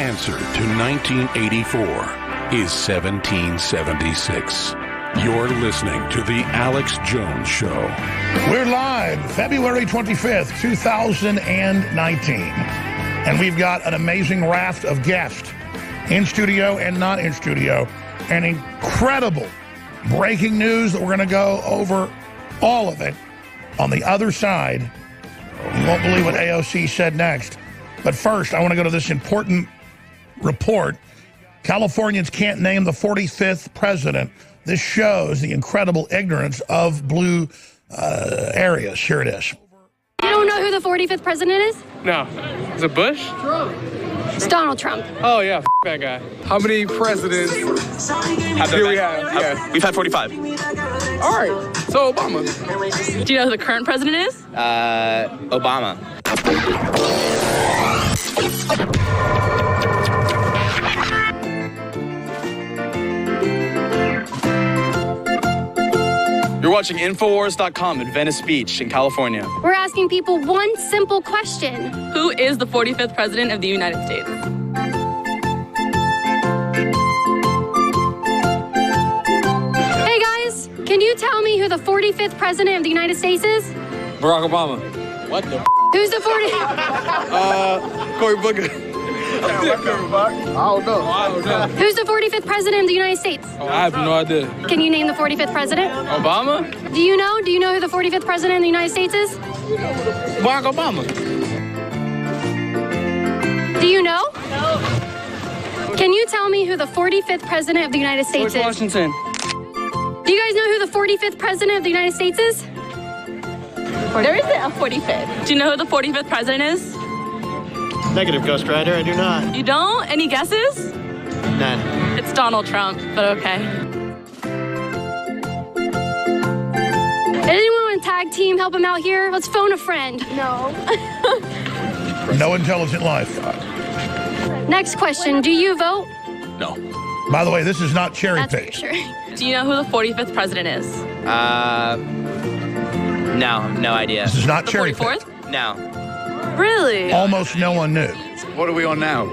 answer to 1984 is 1776. You're listening to The Alex Jones Show. We're live February 25th, 2019. And we've got an amazing raft of guests in studio and not in studio. And incredible breaking news that we're going to go over all of it on the other side. You won't believe what AOC said next. But first, I want to go to this important report. Californians can't name the 45th president. This shows the incredible ignorance of blue areas. Here it is. You don't know who the 45th president is? No. Is it Bush? It's Donald Trump. Oh, yeah, that guy. How many presidents do we have? Yeah. We've had 45. All right, so Obama. Do you know who the current president is? Obama. You're watching Infowars.com at Venice Beach in California. We're asking people one simple question. Who is the 45th president of the United States? Hey guys, can you tell me who the 45th president of the United States is? Barack Obama. What the Who's the 45th? Cory Booker. I don't know. Who's the 45th president of the United States? Oh, I have no idea. Can you name the 45th president? Obama? Do you know? Do you know who the 45th president of the United States is? Barack Obama. Do you know? No. Can you tell me who the 45th president of the United States George is? Washington. Do you guys know who the 45th president of the United States is? There isn't a 45th. Do you know who the 45th president is? Negative, Ghost Rider. I do not. You don't? Any guesses? None. It's Donald Trump, but okay. Anyone want to tag team, help him out here? Let's phone a friend. No. No intelligent life. Next question. Do you vote? No. By the way, this is not cherry That's for picked. sure. Do you know who the 45th president is? No idea. This is not The cherry 44th? picked. No. Really? Almost no one knew. What are we on now?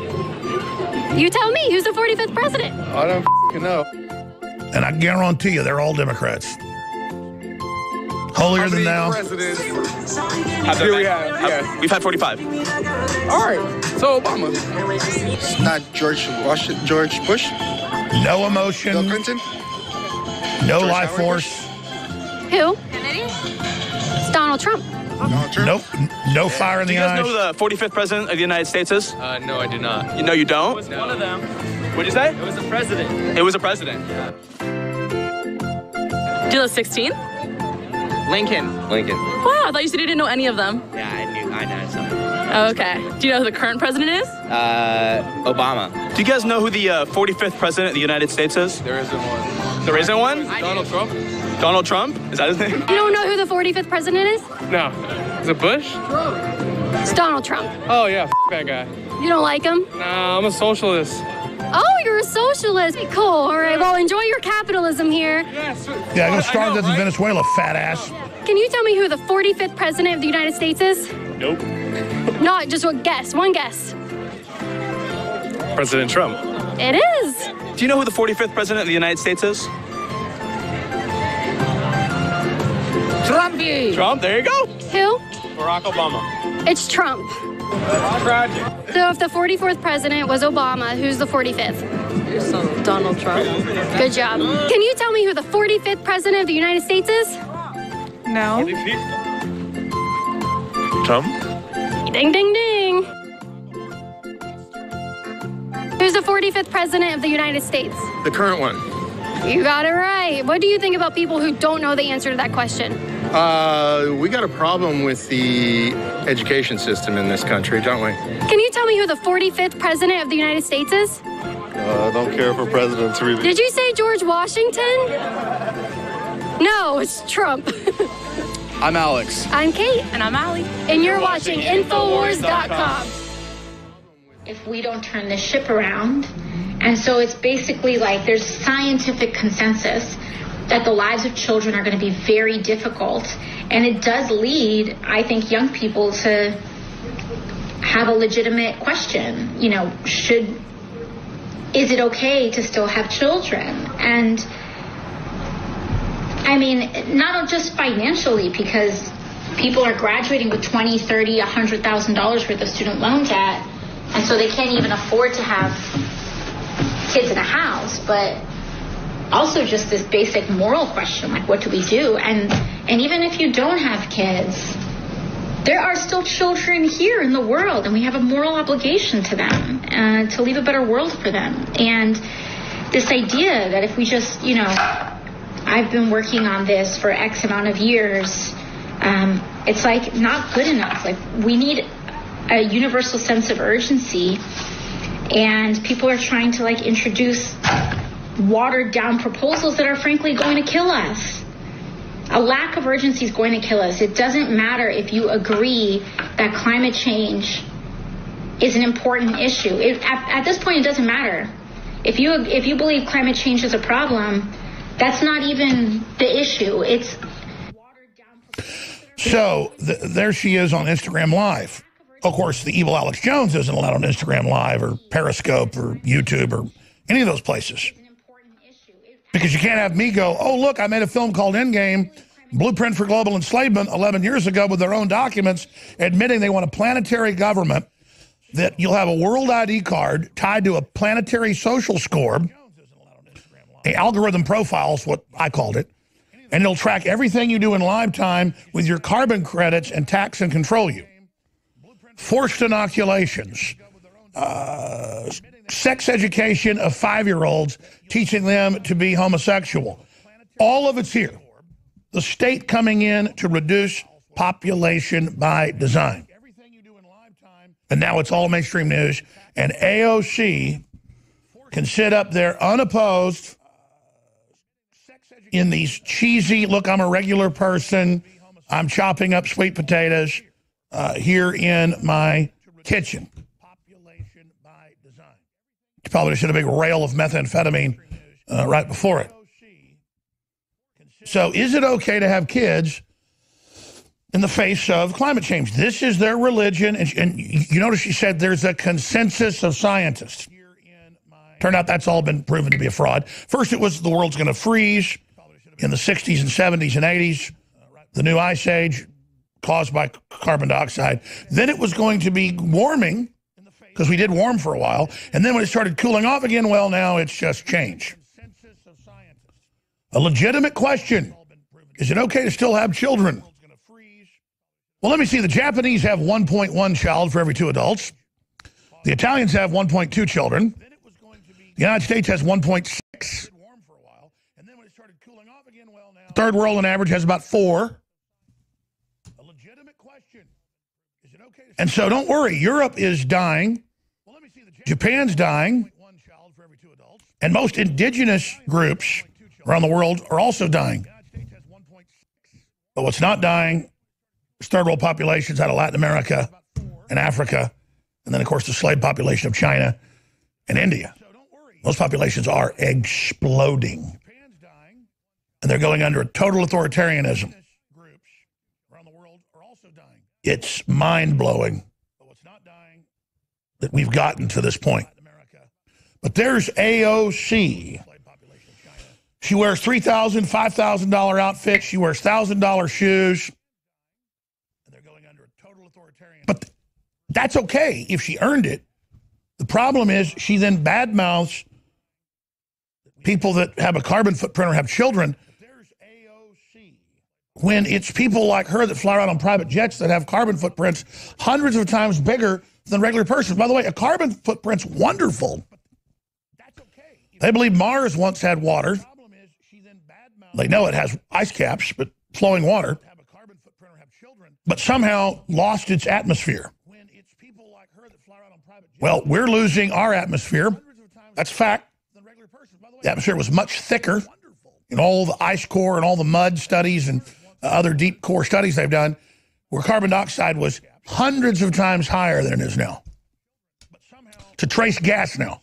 You tell me. Who's the 45th president? I don't know. And I guarantee you, they're all Democrats. Holier than thou. presidents Do we have? Yeah. We've had 45. All right, so Obama. It's not George Bush, No emotion. Bill Clinton. No George life Howard force. Who? It's Donald Trump. Donald Trump. Nope. No fire in Do the you guys eyes. know who the 45th president of the United States is? No, I do not. You know you don't? It was one of them. What'd you say? It was the president. It was a president. Do you know 16? Lincoln. Wow, I thought you said you didn't know any of them. Yeah, I know something. Oh, okay. Do you know who the current president is? Obama. Do you guys know who the 45th president of the United States is? There isn't one. There isn't one? Donald Trump? Donald Trump? Is that his name? You don't know who the 45th president is? No. Is it Bush? It's Donald Trump. Oh, yeah, that guy. You don't like him? Nah, I'm a socialist. Oh, you're a socialist. Cool. All right. Well, enjoy your capitalism here. Yes. Yeah, go starve this in Venezuela, fat ass. Can you tell me who the 45th president of the United States is? Nope. Not just one guess. One guess. President Trump. It is. Do you know who the 45th president of the United States is? Trumpy. Trump, there you go. Who? Barack Obama. It's Trump. Tragic. So if the 44th president was Obama, who's the 45th? Donald Trump. Good job. Can you tell me who the 45th president of the United States is? No. Trump? Ding, ding, ding. Who's the 45th president of the United States? The current one. You got it right. What do you think about people who don't know the answer to that question? We got a problem with the education system in this country, don't we? Can you tell me who the 45th president of the United States is? I don't care for presidents. Did you say George Washington? No, it's Trump. I'm Alex. I'm Kate. And I'm Allie. And you're watching Infowars.com. If we don't turn this ship around. And so it's basically like there's scientific consensus that the lives of children are going to be very difficult. And it does lead, I think, young people to have a legitimate question. You know, is it okay to still have children? And I mean, not just financially, because people are graduating with $20, $30, $100,000 worth of student loan debt, and so they can't even afford to have kids in a house, but also just this basic moral question, like, what do we do? And even if you don't have kids, there are still children here in the world, and we have a moral obligation to them, to leave a better world for them. And this idea that if we just, you know, I've been working on this for X amount of years, it's like not good enough. Like, we need a universal sense of urgency, and people are trying to like introduce watered down proposals that are frankly going to kill us. A lack of urgency is going to kill us. It doesn't matter if you agree that climate change is an important issue. At this point, it doesn't matter. If you believe climate change is a problem, that's not even the issue. It's watered down. So there she is on Instagram Live. Of course, the evil Alex Jones isn't allowed on Instagram Live or Periscope or YouTube or any of those places. Because you can't have me go, oh, look, I made a film called Endgame, Blueprint for Global Enslavement 11 years ago with their own documents admitting they want a planetary government, that you'll have a world ID card tied to a planetary social score, an algorithm profile is what I called it, and it'll track everything you do in lifetime with your carbon credits and tax and control you. Forced inoculations, sex education of 5-year-olds, teaching them to be homosexual. All of it's here. The state coming in to reduce population by design. And now it's all mainstream news. And AOC can sit up there unopposed in these cheesy, look, I'm a regular person, I'm chopping up sweet potatoes here in my kitchen. Probably should have a big rail of methamphetamine right before it. So is it okay to have kids in the face of climate change? This is their religion. And you notice she said there's a consensus of scientists. Turned out that's all been proven to be a fraud. First it was the world's going to freeze in the 60s and 70s and 80s, the new ice age caused by carbon dioxide. Then it was going to be warming, because we did warm for a while, and then when it started cooling off again, well, now it's just change. A legitimate question. Is it okay to still have children? Well, let me see. The Japanese have 1.1 child for every 2 adults. The Italians have 1.2 children. The United States has 1.6. Third world on average has about 4. And so don't worry, Europe is dying. Japan's dying. And most indigenous groups around the world are also dying. But what's not dying is third world populations out of Latin America and Africa. And then, of course, the slave population of China and India. Those populations are exploding. And they're going under a total authoritarianism. It's mind-blowing that we've gotten to this point. But there's AOC. She wears $3,000, $5,000 outfits. She wears $1,000 shoes. But that's okay if she earned it. The problem is she then badmouths people that have a carbon footprint or have children, when it's people like her that fly around on private jets that have carbon footprints hundreds of times bigger than a regular person. By the way, a carbon footprint's wonderful. They believe Mars once had water. They know it has ice caps, but flowing water. But somehow lost its atmosphere. Well, we're losing our atmosphere. That's fact. The atmosphere was much thicker in all the ice core and all the mud studies and other deep core studies they've done, where carbon dioxide was hundreds of times higher than it is now. To trace gas now.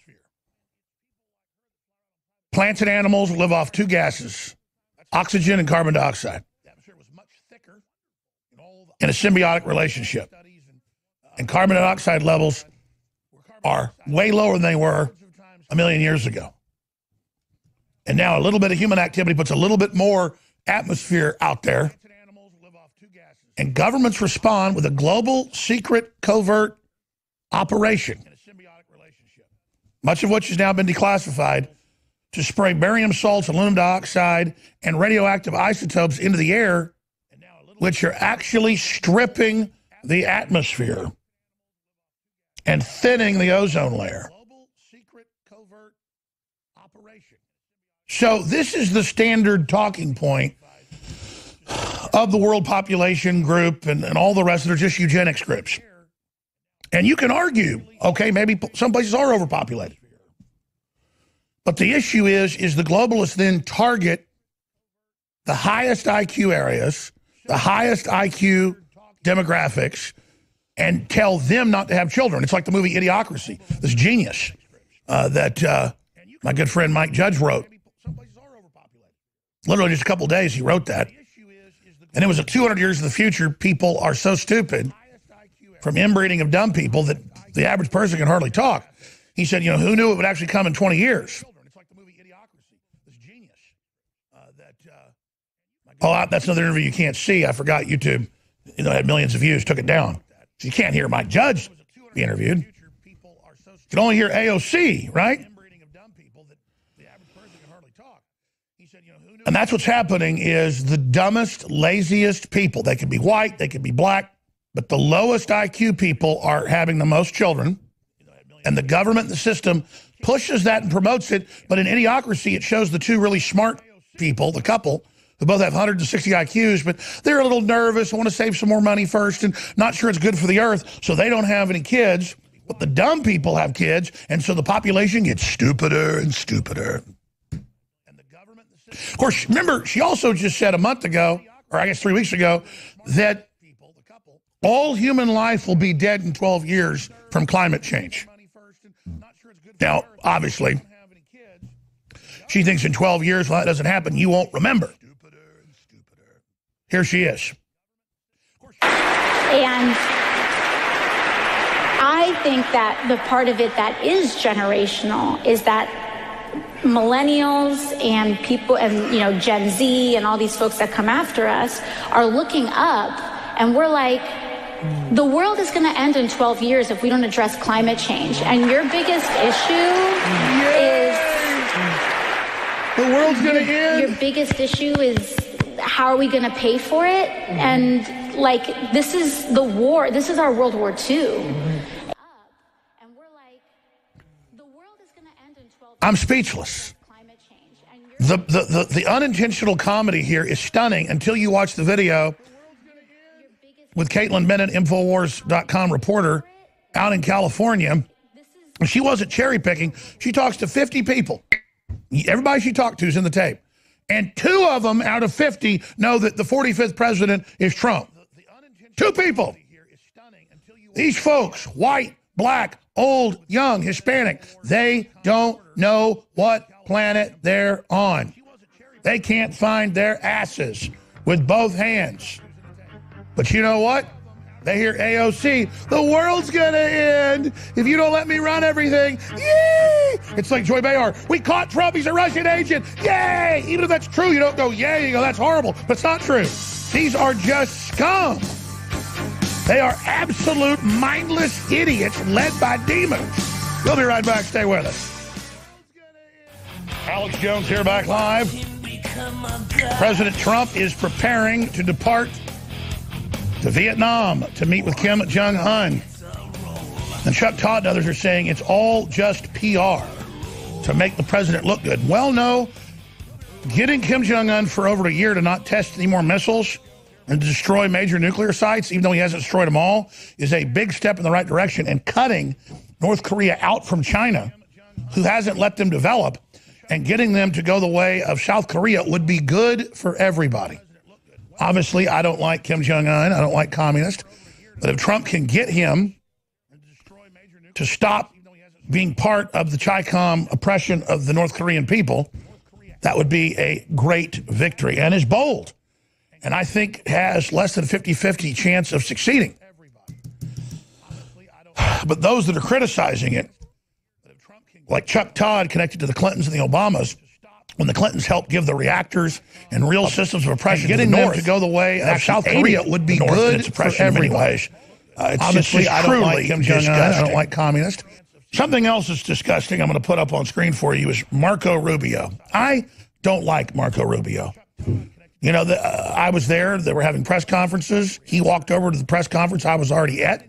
Plants and animals live off 2 gases, oxygen and carbon dioxide, in a symbiotic relationship. and carbon dioxide levels are way lower than they were a million years ago. And now a little bit of human activity puts a little bit more atmosphere out there. And governments respond with a global, secret, covert operation, much of which has now been declassified, to spray barium salts, aluminum dioxide, and radioactive isotopes into the air, which are actually stripping the atmosphere and thinning the ozone layer. So this is the standard talking point of the world population group and all the rest that are just eugenics groups. And you can argue, okay, maybe some places are overpopulated. But the issue is the globalists then target the highest IQ areas, the highest IQ demographics, and tell them not to have children. It's like the movie Idiocracy, this genius that my good friend Mike Judge wrote. Literally just a couple of days he wrote that. And it was 200 years in the future, people are so stupid from inbreeding of dumb people that the average person can hardly talk. He said, you know, who knew it would actually come in 20 years? Oh, that's another interview you can't see. I forgot YouTube, had millions of views, took it down. So you can't hear Mike Judge be interviewed. You can only hear AOC, right? And that's what's happening is the dumbest, laziest people. They could be white, they could be black, but the lowest IQ people are having the most children. And the government, the system, pushes that and promotes it. But in Idiocracy, it shows the two really smart people, the couple, who both have 160 IQs, but they're a little nervous, want to save some more money first, and not sure it's good for the earth, so they don't have any kids. But the dumb people have kids, and so the population gets stupider and stupider. Of course, remember, she also just said a month ago, or I guess 3 weeks ago, that all human life will be dead in 12 years from climate change. Now, obviously, she thinks in 12 years, well, that doesn't happen, you won't remember. Here she is. And I think that the part of it that is generational is that millennials and people and, Gen Z and all these folks that come after us are looking up and we're like, the world is going to end in 12 years if we don't address climate change. And your biggest issue is... The world's going to end. Your biggest issue is how are we going to pay for it? And this is the war. This is our World War II. And we're like, the world is going to end in 12 years. I'm speechless. The unintentional comedy here is stunning until you watch the video with Caitlin Bennett, Infowars.com reporter out in California. She wasn't cherry picking. She talks to 50 people. Everybody she talked to is in the tape. And 2 of them out of 50 know that the 45th president is Trump. 2 people. These folks, white, black, old, young, Hispanic, they don't know what planet they're on. They can't find their asses with both hands. But you know what? They hear AOC, the world's gonna end if you don't let me run everything. Yay! It's like Joy Behar. We caught Trump, he's a Russian agent. Yay! Even if that's true, you don't go, yay, you go, that's horrible. But it's not true. These are just scum. They are absolute mindless idiots led by demons. We'll be right back. Stay with us. Alex Jones here, back live. President Trump is preparing to depart to Vietnam to meet with Kim Jong-un. And Chuck Todd and others are saying it's all just PR to make the president look good. Well, no. Getting Kim Jong-un for over a year to not test any more missiles and to destroy major nuclear sites, even though he hasn't destroyed them all, is a big step in the right direction. And cutting North Korea out from China, who hasn't let them develop, and getting them to go the way of South Korea would be good for everybody. Obviously, I don't like Kim Jong-un. I don't like communists. But if Trump can get him to stop being part of the Chi-Com oppression of the North Korean people, that would be a great victory and is bold. And I think has less than 50-50 chance of succeeding. But those that are criticizing it, like Chuck Todd connected to the Clintons and the Obamas, when the Clintons helped give the reactors and real systems of oppression getting them to go the way of South Korea would be good for everyone. Obviously, I don't like Kim Jong-un. I don't like communists. Something else that's disgusting I'm going to put up on screen for you is Marco Rubio. I don't like Marco Rubio. You know, I was there. They were having press conferences. He walked over to the press conference I was already at.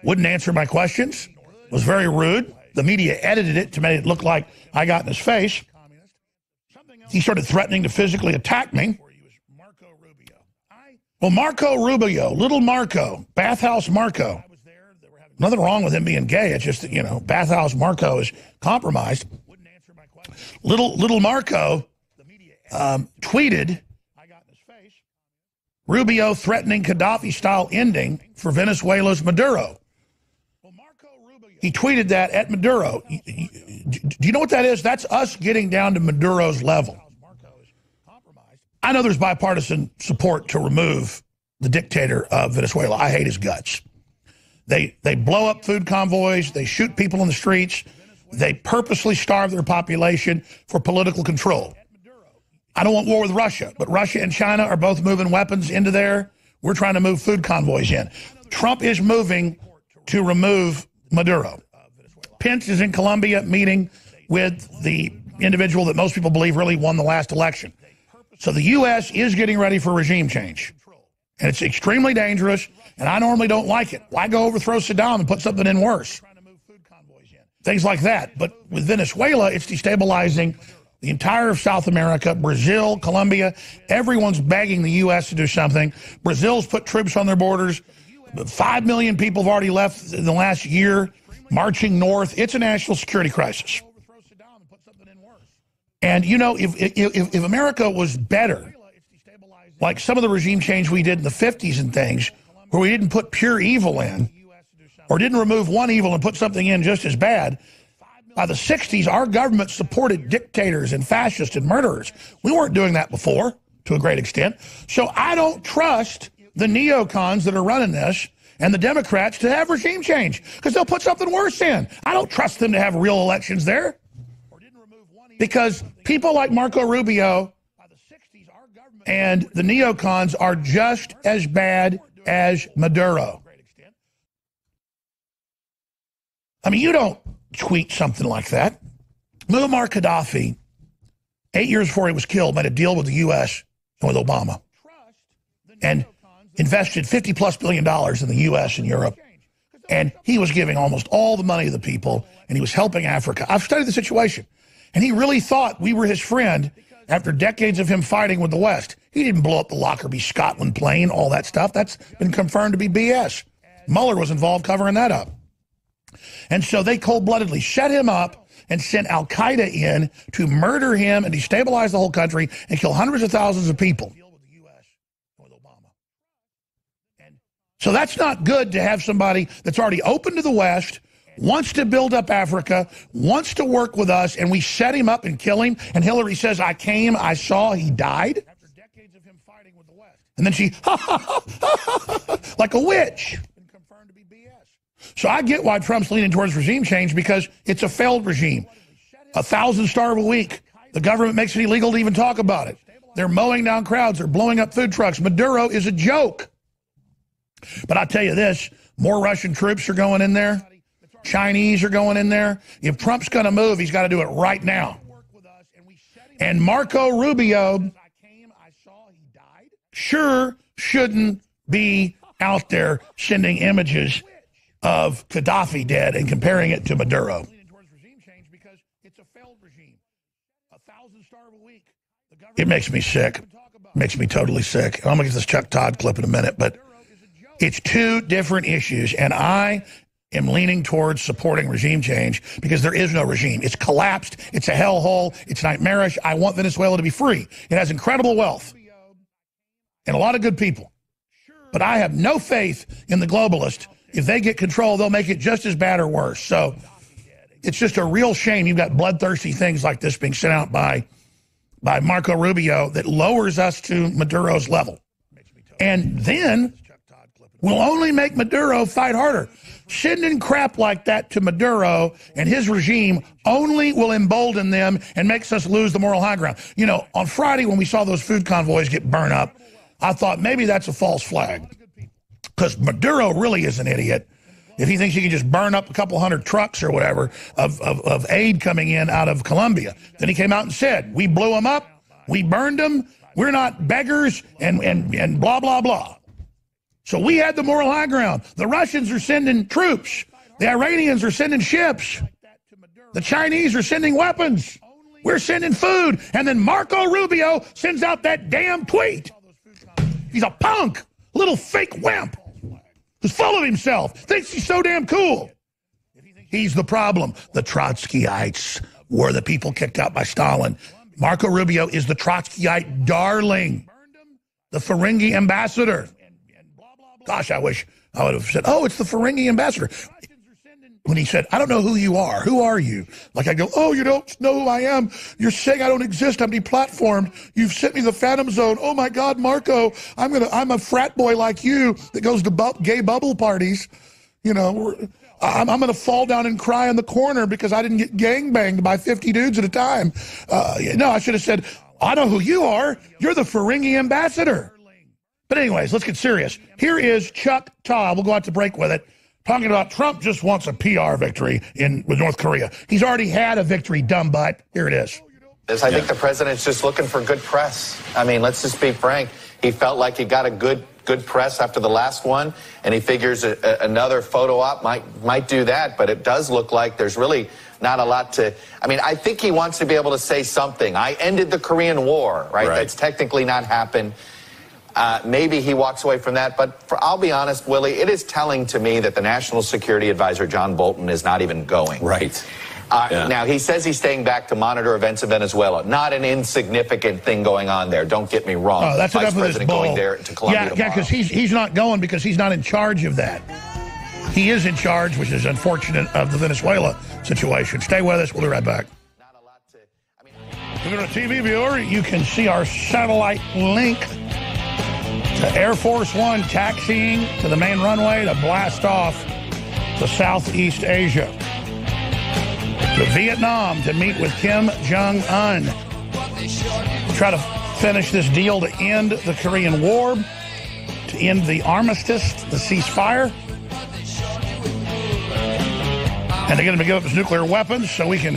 Wouldn't answer my questions. Was very rude. The media edited it to make it look like I got in his face. He started threatening to physically attack me. Well, Marco Rubio, little Marco, Bathhouse Marco. Nothing wrong with him being gay. It's just that, you know, Bathhouse Marco is compromised. Little Marco tweeted Rubio threatening Gaddafi-style ending for Venezuela's Maduro. He tweeted that at Maduro. Do you know what that is? That's us getting down to Maduro's level. I know there's bipartisan support to remove the dictator of Venezuela. I hate his guts. They blow up food convoys. They shoot people in the streets. They purposely starve their population for political control. I don't want war with Russia, but Russia and China are both moving weapons into there. We're trying to move food convoys in. Trump is moving to remove Maduro. Pence is in Colombia meeting with the individual that most people believe really won the last election. So the U.S. is getting ready for regime change. And it's extremely dangerous, and I normally don't like it. Why go overthrow Saddam and put something in worse? Things like that. But with Venezuela, it's destabilizing the entire of South America, Brazil, Colombia. Everyone's begging the U.S. to do something. Brazil's put troops on their borders. 5 million people have already left in the last year, marching north. It's a national security crisis. And, you know, if America was better, like some of the regime change we did in the 50s and things, where we didn't put pure evil in, or didn't remove one evil and put something in just as bad, by the 60s, our government supported dictators and fascists and murderers. We weren't doing that before, to a great extent. So I don't trust the neocons that are running this and the Democrats to have regime change, because they'll put something worse in. I don't trust them to have real elections there, because people like Marco Rubio and the neocons are just as bad as Maduro. I mean, you don't tweet something like that. Muammar Gaddafi, 8 years before he was killed, made a deal with the U.S. and with Obama and invested $50+ billion in the U.S. and Europe. And he was giving almost all the money to the people, and he was helping Africa. I've studied the situation, and he really thought we were his friend after decades of him fighting with the West. He didn't blow up the Lockerbie, Scotland plane, all that stuff. That's been confirmed to be BS. Mueller was involved covering that up. And so they cold-bloodedly set him up and sent al-Qaeda in to murder him and destabilize the whole country and kill hundreds of thousands of people. So that's not good to have somebody that's already open to the West, wants to build up Africa, wants to work with us, and we set him up and kill him. And Hillary says, I came, I saw, he died. And then she, like a witch. So I get why Trump's leaning towards regime change, because it's a failed regime. 1,000 starve a week. The government makes it illegal to even talk about it. They're mowing down crowds. They're blowing up food trucks. Maduro is a joke. But I'll tell you this, more Russian troops are going in there. Chinese are going in there. If Trump's going to move, he's got to do it right now. And Marco Rubio sure shouldn't be out there sending images of Gaddafi dead and comparing it to Maduro. It makes me sick. Makes me totally sick. I'm going to get this Chuck Todd clip in a minute, but it's two different issues, and I am leaning towards supporting regime change because there is no regime. It's collapsed. It's a hellhole. It's nightmarish. I want Venezuela to be free. It has incredible wealth and a lot of good people. But I have no faith in the globalists. If they get control, they'll make it just as bad or worse. So it's just a real shame you've got bloodthirsty things like this being sent out by Marco Rubio that lowers us to Maduro's level. And then will only make Maduro fight harder. Sending crap like that to Maduro and his regime only will embolden them and makes us lose the moral high ground. You know, on Friday when we saw those food convoys get burned up, I thought maybe that's a false flag. Because Maduro really is an idiot if he thinks he can just burn up a couple hundred trucks or whatever of aid coming in out of Colombia. Then he came out and said, we blew them up, we burned them, we're not beggars, and blah, blah, blah. So we had the moral high ground. The Russians are sending troops. The Iranians are sending ships. The Chinese are sending weapons. We're sending food. And then Marco Rubio sends out that damn tweet. He's a punk, little fake wimp who's full of himself, thinks he's so damn cool. He's the problem. The Trotskyites were the people kicked out by Stalin. Marco Rubio is the Trotskyite darling, the Ferengi ambassador. Gosh, I wish I would have said, oh, it's the Ferengi ambassador. When he said, I don't know who you are. Who are you? Like I go, oh, you don't know who I am. You're saying I don't exist. I'm deplatformed. You've sent me the Phantom Zone. Oh, my God, Marco, I'm a frat boy like you that goes to gay bubble parties. You know, I'm going to fall down and cry in the corner because I didn't get gangbanged by 50 dudes at a time. No, I should have said, I know who you are. You're the Ferengi ambassador. But anyways, let's get serious. Here is Chuck Todd. We'll go out to break with it. Talking about Trump just wants a PR victory with North Korea. He's already had a victory, dumb butt. Here it is. I think the president's just looking for good press. I mean, let's just be frank. He felt like he got a good press after the last one, and he figures another photo op might do that. But it does look like there's really not a lot to. I mean, I think he wants to be able to say something. I ended the Korean War, right? That's technically not happened. Maybe he walks away from that, but I'll be honest, Willie, it is telling to me that the National Security Advisor, John Bolton, is not even going. Right. Now, he says he's staying back to monitor events in Venezuela. Not an insignificant thing going on there. Don't get me wrong. Oh, that's enough of this bull. Going there to Colombia yeah, because he's not going because he's not in charge of that. He is in charge, which is unfortunate, of the Venezuela situation. Stay with us. We'll be right back. If you're a TV viewer, you can see our satellite link to Air Force One taxiing to the main runway to blast off to Southeast Asia, to Vietnam to meet with Kim Jong-un, try to finish this deal to end the Korean War, to end the armistice, the ceasefire, and to get him to give up his nuclear weapons so we can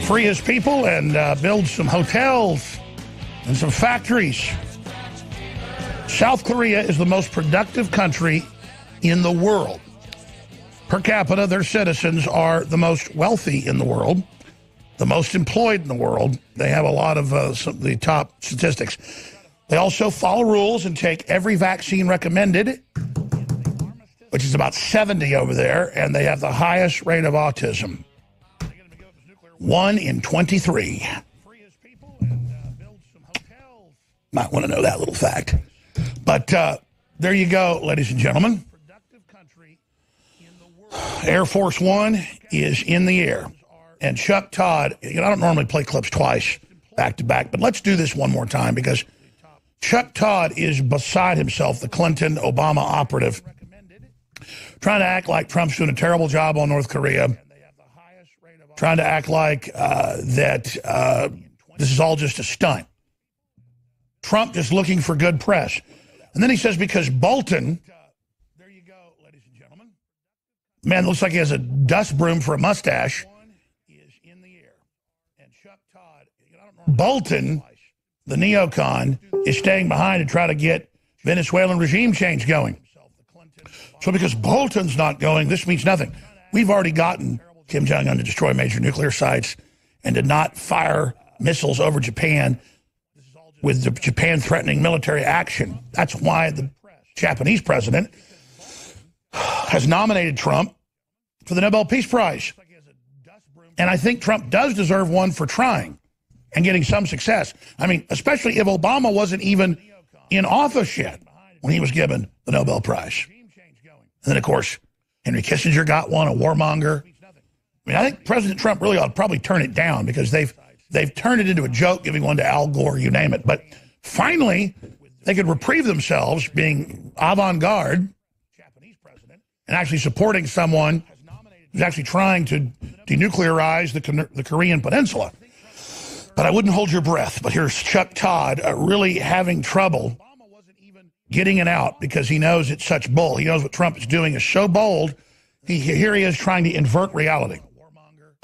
free his people and build some hotels and some factories. South Korea is the most productive country in the world. Per capita, their citizens are the most wealthy in the world, the most employed in the world. They have a lot of some of the top statistics. They also follow rules and take every vaccine recommended, which is about 70 over there, and they have the highest rate of autism. 1 in 23. Might want to know that little fact. But there you go, ladies and gentlemen. Air Force One is in the air. And Chuck Todd, I don't normally play clips twice back to back, but let's do this one more time because Chuck Todd is beside himself, the Clinton-Obama operative, trying to act like Trump's doing a terrible job on North Korea, trying to act like that this is all just a stunt. Trump just looking for good press. And then he says because Bolton, there you go, ladies and gentlemen. Man, looks like he has a dust broom for a mustache. Bolton, the neocon, is staying behind to try to get Venezuelan regime change going. So because Bolton's not going, this means nothing. We've already gotten Kim Jong-un to destroy major nuclear sites and to not fire missiles over Japan with the Japan threatening military action. That's why the Japanese president has nominated Trump for the Nobel Peace Prize. And I think Trump does deserve one for trying and getting some success. I mean, especially if Obama wasn't even in office yet when he was given the Nobel Prize. And then, of course, Henry Kissinger got one, a warmonger. I mean, I think President Trump really ought to probably turn it down because they've turned it into a joke, giving one to Al Gore, you name it. But finally, they could reprieve themselves being avant-garde and actually supporting someone who's actually trying to denuclearize the Korean Peninsula. But I wouldn't hold your breath. But here's Chuck Todd really having trouble getting it out because he knows it's such bull. He knows what Trump is doing is so bold. Here he is trying to invert reality.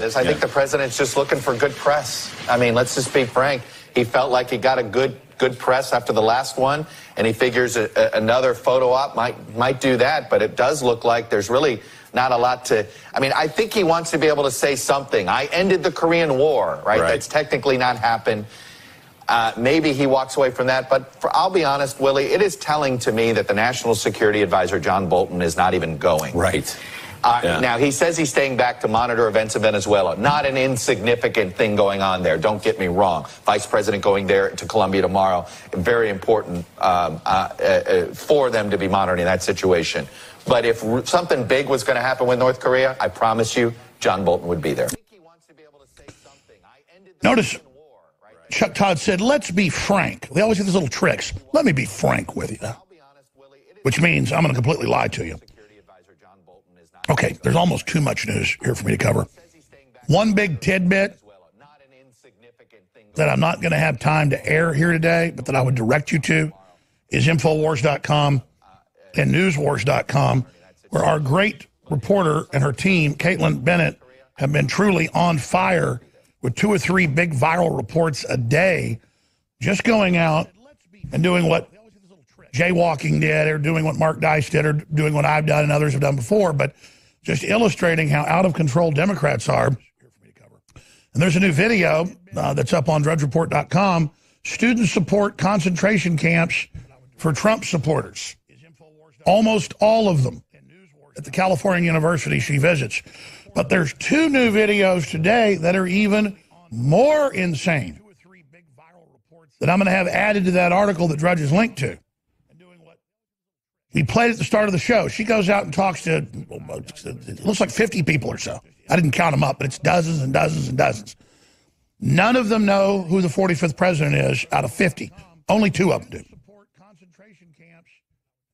I think the president's just looking for good press. I mean, let's just be frank. He felt like he got a good press after the last one, and he figures another photo op might do that. But it does look like there's really not a lot to. I mean, I think he wants to be able to say something. I ended the Korean War, right? That's technically not happened. Maybe he walks away from that. But I'll be honest, Willie, it is telling to me that the National Security Advisor, John Bolton, is not even going. Right. Now, he says he's staying back to monitor events in Venezuela. Not an insignificant thing going on there. Don't get me wrong. Vice President going there to Colombia tomorrow. Very important for them to be monitoring that situation. But if something big was going to happen with North Korea, I promise you, John Bolton would be there. Notice Chuck Todd said, let's be frank. They always have these little tricks. Let me be frank with you. Which means I'm going to completely lie to you. Okay, there's almost too much news here for me to cover. One big tidbit that I'm not going to have time to air here today, but that I would direct you to, is Infowars.com and Newswars.com, where our great reporter and her team, Caitlin Bennett, have been truly on fire with 2 or 3 big viral reports a day, just going out and doing what Jaywalking did, or doing what Mark Dice did, or doing what I've done and others have done before, but just illustrating how out of control Democrats are. And there's a new video that's up on drudgereport.com. Students support concentration camps for Trump supporters. Almost all of them at the California University she visits. But there's 2 new videos today that are even more insane that I'm going to have added to that article that Drudge is linked to. We played at the start of the show. She goes out and talks to, it looks like 50 people or so. I didn't count them up, but it's dozens and dozens and dozens. None of them know who the 45th president is out of 50. Only 2 of them do.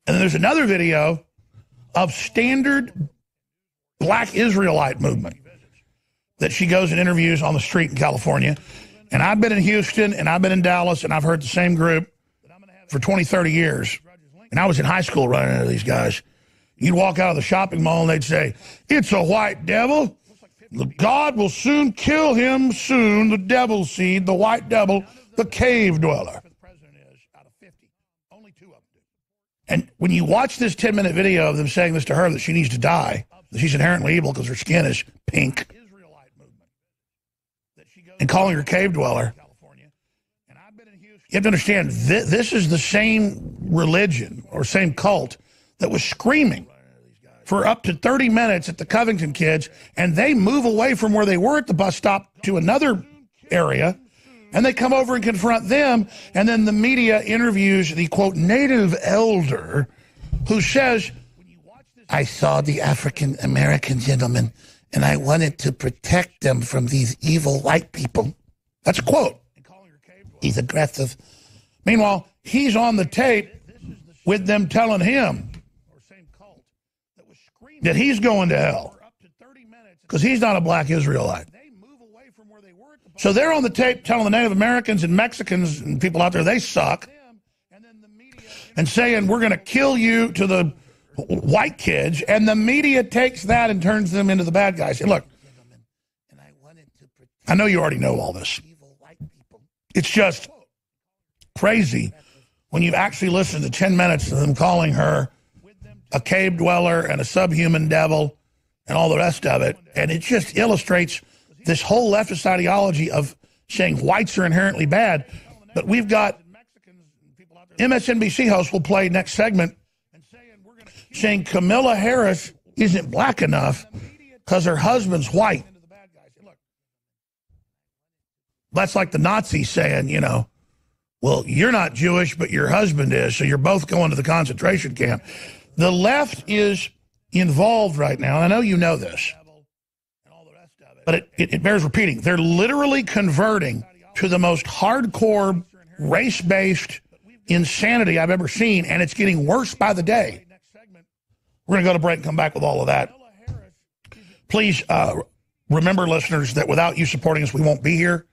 And then there's another video of standard Black Israelite movement that she goes and interviews on the street in California. And I've been in Houston, and I've been in Dallas, and I've heard the same group for 20, 30 years. And I was in high school running into these guys. You'd walk out of the shopping mall and they'd say, it's a white devil. God will soon kill him soon. The devil seed, the white devil, the cave dweller. And when you watch this 10-minute video of them saying this to her, that she needs to die, that she's inherently evil because her skin is pink, and calling her cave dweller, you have to understand, this is the same religion or same cult that was screaming for up to 30 minutes at the Covington kids, and they move away from where they were at the bus stop to another area, and they come over and confront them, and then the media interviews the, quote, native elder who says, I saw the African-American gentleman, and I wanted to protect them from these evil white people. That's a quote. He's aggressive. Meanwhile, he's on the tape with them telling him that he's going to hell because he's not a Black Israelite. So they're on the tape telling the Native Americans and Mexicans and people out there they suck, and saying we're going to kill you to the white kids, and the media takes that and turns them into the bad guys. And look, I know you already know all this. It's just crazy when you actually listen to 10 minutes of them calling her a cave dweller and a subhuman devil and all the rest of it. And it just illustrates this whole leftist ideology of saying whites are inherently bad. But we've got MSNBC host will play next segment saying Kamala Harris isn't black enough because her husband's white. That's like the Nazis saying, you know, well, you're not Jewish, but your husband is, so you're both going to the concentration camp. The left is involved right now, and I know you know this, but it bears repeating. They're literally converting to the most hardcore, race-based insanity I've ever seen, and it's getting worse by the day. We're going to go to break and come back with all of that. Please remember, listeners, that without you supporting us, we won't be here.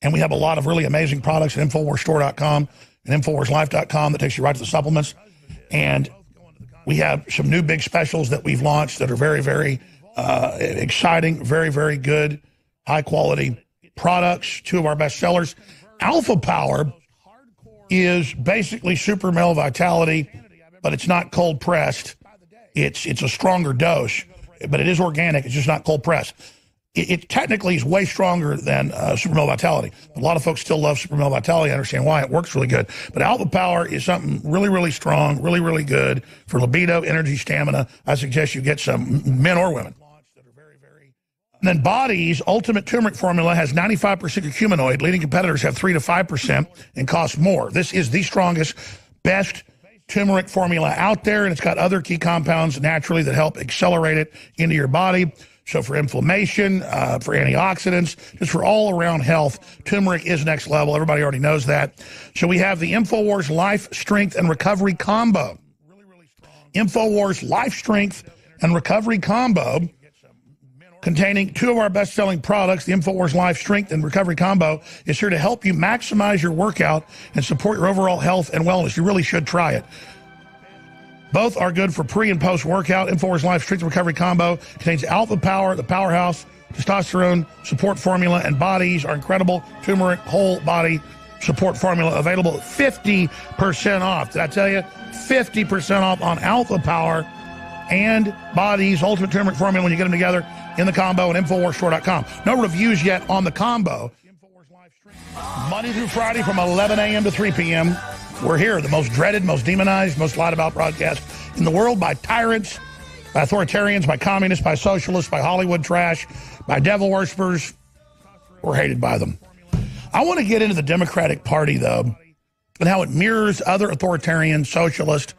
And we have a lot of really amazing products at InfoWarsStore.com and InfoWarsLife.com that takes you right to the supplements. And we have some new big specials that we've launched that are very, very exciting, very, very good, high-quality products. Two of our best sellers. Alpha Power is basically Super Male Vitality, but it's not cold-pressed. It's a stronger dose, but it is organic. It's just not cold-pressed. It technically is way stronger than Super Male Vitality. A lot of folks still love Super Male Vitality. I understand why. It works really good. But Alpha Power is something really, really strong, really, really good for libido, energy, stamina. I suggest you get some, men or women. And then Body's Ultimate Turmeric Formula has 95% curcuminoid. Leading competitors have 3 to 5% and costs more. This is the strongest, best turmeric formula out there, and it's got other key compounds naturally that help accelerate it into your body. So for inflammation, for antioxidants, just for all-around health, turmeric is next level. Everybody already knows that. So we have the InfoWars Life Strength and Recovery Combo. InfoWars Life Strength and Recovery Combo, containing two of our best-selling products. The InfoWars Life Strength and Recovery Combo is here to help you maximize your workout and support your overall health and wellness. You really should try it. Both are good for pre- and post-workout. InfoWars Life Strength and Recovery Combo contains Alpha Power, the powerhouse, testosterone support formula, and Bodies are incredible turmeric whole body support formula, available at 50% off. Did I tell you? 50% off on Alpha Power and Bodies Ultimate Turmeric Formula when you get them together in the combo at InfoWarsStore.com. No reviews yet on the combo. Monday through Friday from 11 a.m. to 3 p.m. We're here, the most dreaded, most demonized, most lied about broadcast in the world by tyrants, by authoritarians, by communists, by socialists, by Hollywood trash, by devil worshippers. We're hated by them. I want to get into the Democratic Party, though, and how it mirrors other authoritarian, socialist,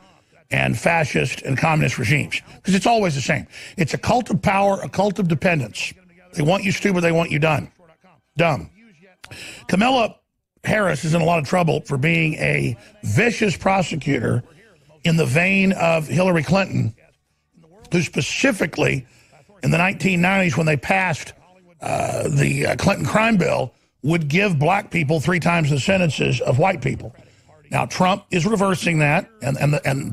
and fascist and communist regimes, because it's always the same. It's a cult of power, a cult of dependence. They want you stupid, they want you dumb. Kamala Harris is in a lot of trouble for being a vicious prosecutor in the vein of Hillary Clinton, who specifically in the 1990s, when they passed the Clinton crime bill, would give black people 3 times the sentences of white people. Now, Trump is reversing that, and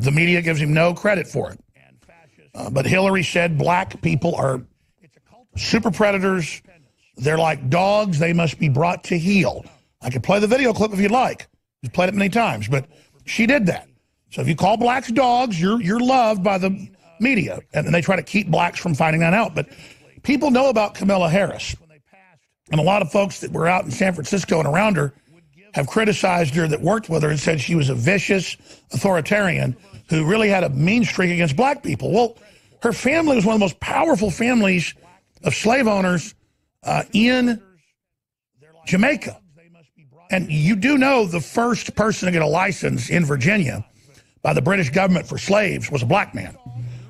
the media gives him no credit for it. But Hillary said black people are super predators. They're like dogs. They must be brought to heel. I could play the video clip if you'd like. We've played it many times, but she did that. So if you call blacks dogs, you're loved by the media, and they try to keep blacks from finding that out. But people know about Kamala Harris, and a lot of folks that were out in San Francisco and around her have criticized her, that worked with her, and said she was a vicious authoritarian who really had a mean streak against black people. Well, her family was one of the most powerful families of slave owners in Jamaica. And you do know the first person to get a license in Virginia by the British government for slaves was a black man.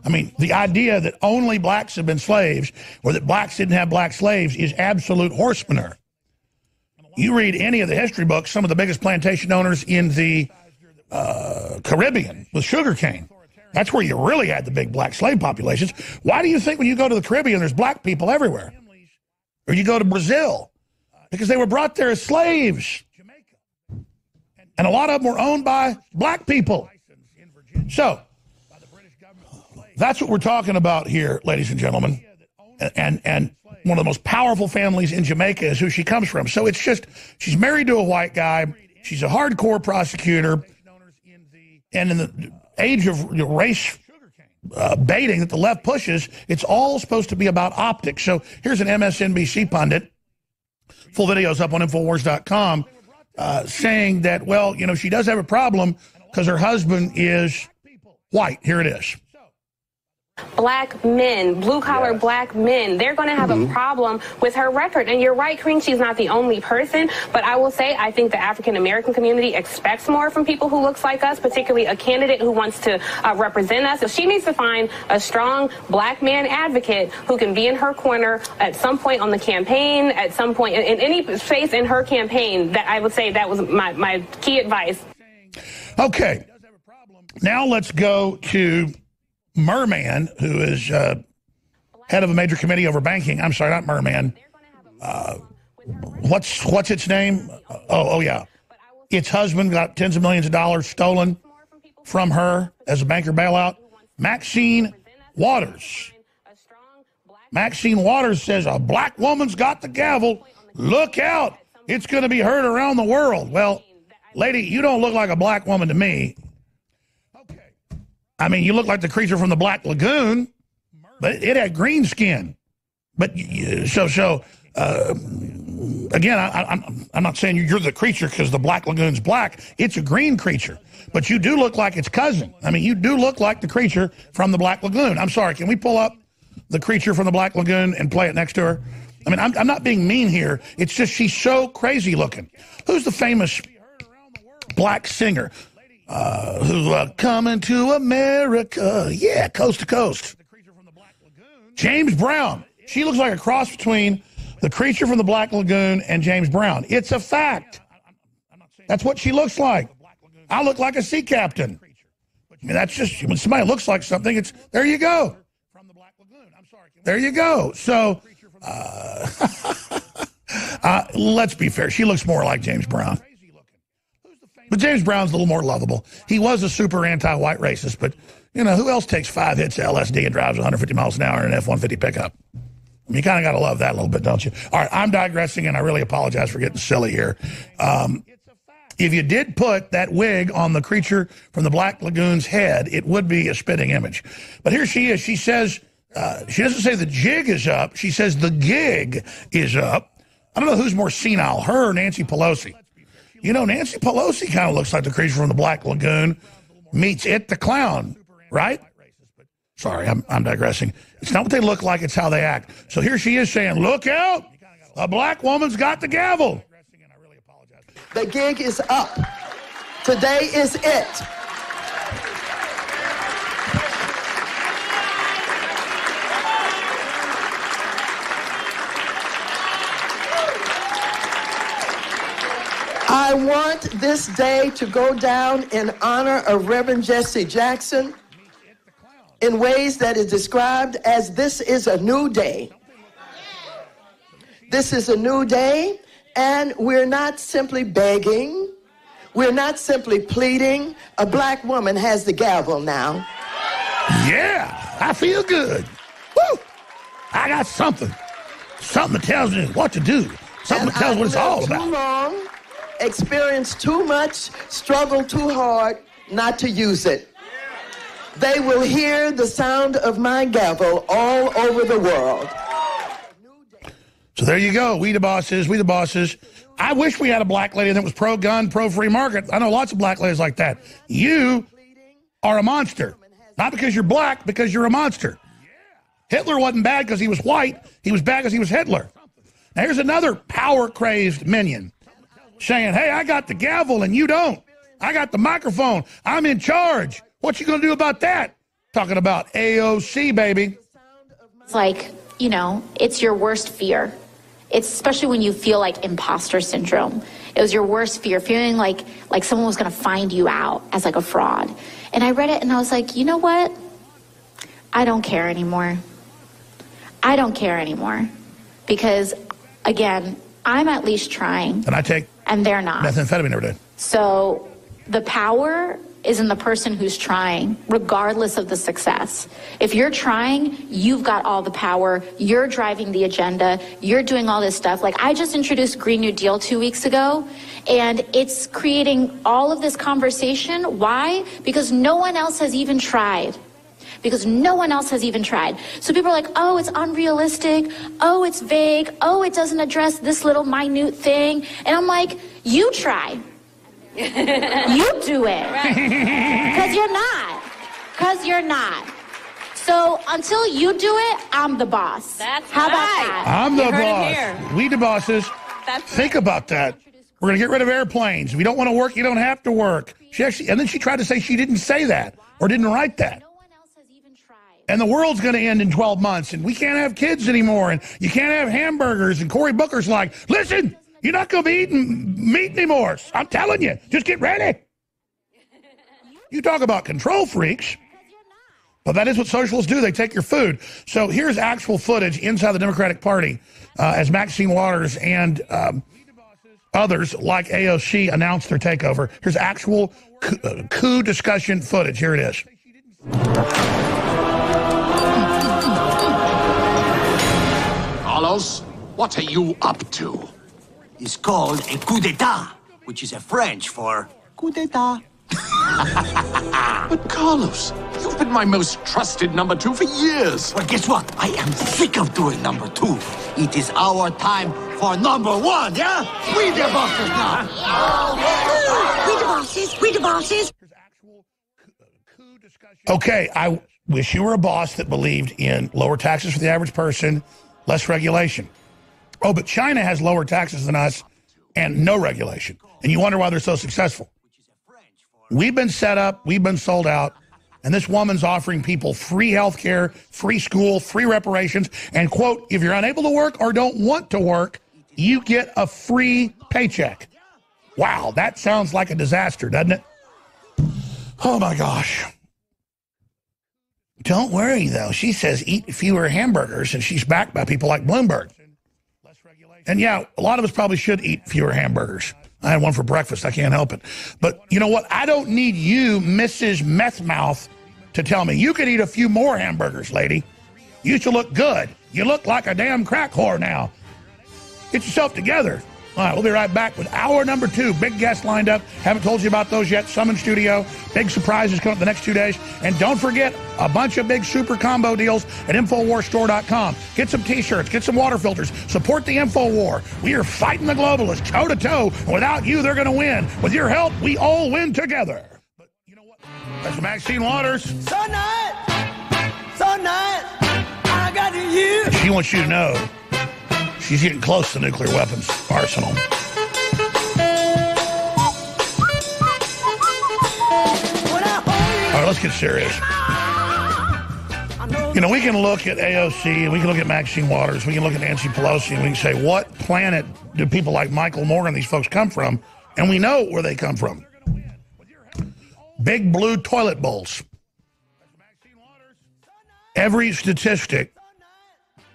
I mean, the idea that only blacks have been slaves or that blacks didn't have black slaves is absolute horse manure. You read any of the history books, some of the biggest plantation owners in the Caribbean with sugarcane. That's where you really had the big black slave populations. Why do you think when you go to the Caribbean, there's black people everywhere? Or you go to Brazil? Because they were brought there as slaves. And a lot of them were owned by black people. So, that's what we're talking about here, ladies and gentlemen. And one of the most powerful families in Jamaica is who she comes from. So it's just, she's married to a white guy. She's a hardcore prosecutor. And in the age of race baiting that the left pushes, it's all supposed to be about optics. So here's an MSNBC pundit, full video's up on Infowars.com, saying that, well, you know, she does have a problem because her husband is white. Here it is. Black men, blue-collar black men, they're going to have a problem with her record. And you're right, Karine, she's not the only person. But I will say, I think the African-American community expects more from people who looks like us, particularly a candidate who wants to represent us. So she needs to find a strong black man advocate who can be in her corner at some point on the campaign, at some point in any space in her campaign. That I would say that was my key advice. Okay. Now let's go to Merman, who is head of a major committee over banking. I'm sorry, not Merman. What's its name? Oh, yeah. Its husband got tens of millions of dollars stolen from her as a banker bailout. Maxine Waters. Maxine Waters says, a black woman's got the gavel. Look out. It's going to be heard around the world. Well, lady, you don't look like a black woman to me. I mean, you look like the creature from the Black Lagoon, but it had green skin. But again, I'm not saying you're the creature because the Black Lagoon's black. It's a green creature. But you do look like its cousin. I mean, you do look like the creature from the Black Lagoon. I'm sorry, can we pull up the creature from the Black Lagoon and play it next to her? I mean, I'm not being mean here. It's just she's so crazy looking. Who's the famous black singer who coming to America? Yeah, coast to coast. James Brown. She looks like a cross between the creature from the Black Lagoon and James Brown. It's a fact. That's what she looks like. I look like a sea captain. I mean, that's just, when somebody looks like something, it's, there you go. There you go. So, let's be fair. She looks more like James Brown. But James Brown's a little more lovable. He was a super anti-white racist, but, you know, who else takes 5 hits of LSD and drives 150 miles an hour in an F-150 pickup? I mean, you kind of got to love that a little bit, don't you? All right, I'm digressing, and I really apologize for getting silly here. If you did put that wig on the creature from the Black Lagoon's head, it would be a spitting image. But here she is. She says, she doesn't say the jig is up. She says the gig is up. I don't know who's more senile, her or Nancy Pelosi. You know, Nancy Pelosi kind of looks like the creature from the Black Lagoon meets It the Clown, right? Sorry, I'm digressing. It's not what they look like, it's how they act. So here she is saying, look out, a black woman's got the gavel. The gig is up. Today is it. I want this day to go down in honor of Reverend Jesse Jackson in ways that is described as this is a new day. This is a new day, and we're not simply begging. We're not simply pleading. A black woman has the gavel now. Yeah, I feel good. Woo! I got something. Something that tells me what to do. Something that tells me what it's all about. Too long, experienced too much, struggled too hard not to use it. They will hear the sound of my gavel all over the world. So there you go. We the bosses. We the bosses. I wish we had a black lady that was pro-gun, pro-free market. I know lots of black ladies like that. You are a monster. Not because you're black, because you're a monster. Hitler wasn't bad because he was white. He was bad because he was Hitler. Now here's another power-crazed minion saying, hey, I got the gavel and you don't. I got the microphone. I'm in charge. What you going to do about that? Talking about AOC, baby. It's like, you know, it's your worst fear. It's especially when you feel like imposter syndrome. It was your worst fear, feeling like someone was going to find you out as like a fraud. And I read it and I was like, you know what? I don't care anymore. I don't care anymore. Because, again, I'm at least trying. And I take and they're not. Methamphetamine every day. So the power is in the person who's trying, regardless of the success. If you're trying, you've got all the power. You're driving the agenda. You're doing all this stuff. Like, I just introduced Green New Deal 2 weeks ago, and it's creating all of this conversation. Why? Because no one else has even tried. Because no one else has even tried. So people are like, oh, it's unrealistic. Oh, it's vague. Oh, it doesn't address this little minute thing. And I'm like, you try. You do it. Because you're not. Because you're not. So until you do it, I'm the boss. That's How about right. that? I'm the boss. We the bosses. Think about that. We're going to get rid of airplanes. If you don't want to work, you don't have to work. She actually, and then she tried to say she didn't say that or didn't write that. And the world's going to end in 12 months, and we can't have kids anymore, and you can't have hamburgers. And Cory Booker's like, listen, you're not going to be eating meat anymore. I'm telling you, just get ready. You talk about control freaks. But that is what socialists do. They take your food. So here's actual footage inside the Democratic Party as Maxine Waters and others like AOC announced their takeover. Here's actual coup discussion footage. Here it is. Carlos, what are you up to? It's called a coup d'etat, which is a French for coup d'etat. But Carlos, you've been my most trusted #2 for years. Well, guess what? I am sick of doing #2. It is our time for #1, yeah? We the bosses now. We the bosses. We the bosses. Okay, I wish you were a boss that believed in lower taxes for the average person, less regulation. Oh, but China has lower taxes than us and no regulation. And you wonder why they're so successful. We've been set up, we've been sold out, and this woman's offering people free health care, free school, free reparations, and, quote, if you're unable to work or don't want to work, you get a free paycheck. Wow, that sounds like a disaster, doesn't it? Oh, my gosh. Don't worry, though. She says eat fewer hamburgers, and she's backed by people like Bloomberg. And, yeah, a lot of us probably should eat fewer hamburgers. I had one for breakfast. I can't help it. But you know what? I don't need you, Mrs. Methmouth, to tell me. You can eat a few more hamburgers, lady. You should look good. You look like a damn crack whore now. Get yourself together. All right, we'll be right back with hour #2. Big guests lined up. Haven't told you about those yet. Some in studio. Big surprises coming up the next 2 days. And don't forget, a bunch of big super combo deals at InfoWarsStore.com. Get some T-shirts. Get some water filters. Support the InfoWar. We are fighting the globalists toe-to-toe. And without you, they're going to win. With your help, we all win together. But you know what? That's Maxine Waters. So nice. I got you. She wants you to know she's getting close to the nuclear weapons arsenal. All right, let's get serious. You know, we can look at AOC, and we can look at Maxine Waters, we can look at Nancy Pelosi, and we can say, what planet do people like Michael Moore and these folks come from? And we know where they come from. Big blue toilet bowls. Every statistic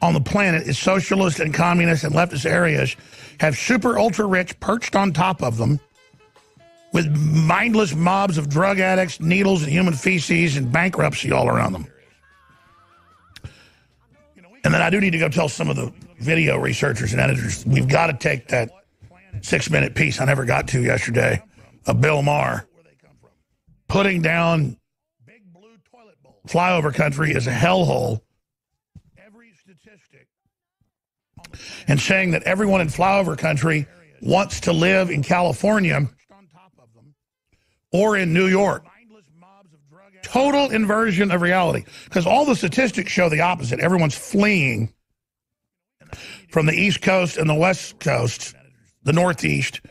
on the planet is socialist and communist and leftist areas have super ultra rich perched on top of them with mindless mobs of drug addicts, needles, and human feces and bankruptcy all around them. And then I do need to go tell some of the video researchers and editors, we've got to take that 6-minute piece I never got to yesterday of Bill Maher putting down flyover country as a hellhole and saying that everyone in flyover country wants to live in California or in New York. Total inversion of reality, because all the statistics show the opposite. Everyone's fleeing from the East Coast and the West Coast, the Northeast,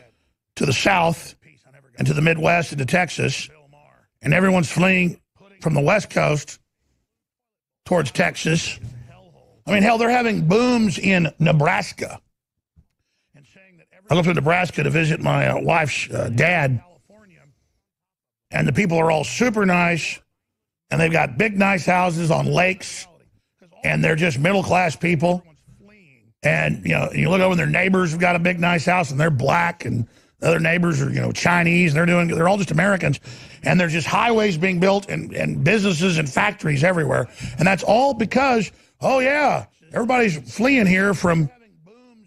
to the South and to the Midwest and to Texas, and everyone's fleeing from the West Coast towards Texas. I mean, hell, they're having booms in Nebraska. I went to Nebraska to visit my wife's dad, and the people are all super nice, and they've got big, nice houses on lakes, and they're just middle-class people. And, you know, you look over and their neighbors have got a big, nice house, and they're black, and the other neighbors are, you know, Chinese, and they're all just Americans. And there's just highways being built and businesses and factories everywhere. And that's all because, oh, yeah, everybody's fleeing here from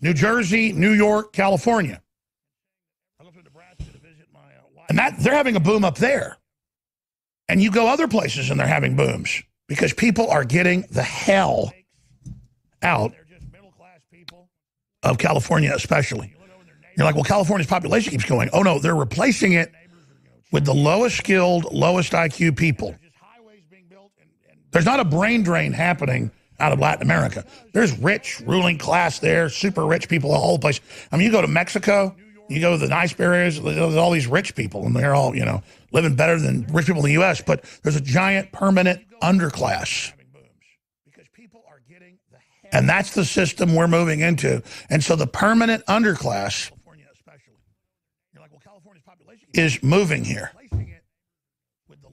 New Jersey, New York, California. And that they're having a boom up there. And you go other places and they're having booms because people are getting the hell out of California especially. You're like, well, California's population keeps going. Oh, no, they're replacing it with the lowest skilled, lowest IQ people. There's not a brain drain happening out of Latin America. There's rich ruling class there, super rich people all the place. I mean, you go to Mexico, you go to the nice areas, there's all these rich people, and they're all, you know, living better than rich people in the U.S., but there's a giant permanent underclass. And that's the system we're moving into. And so the permanent underclass is moving here.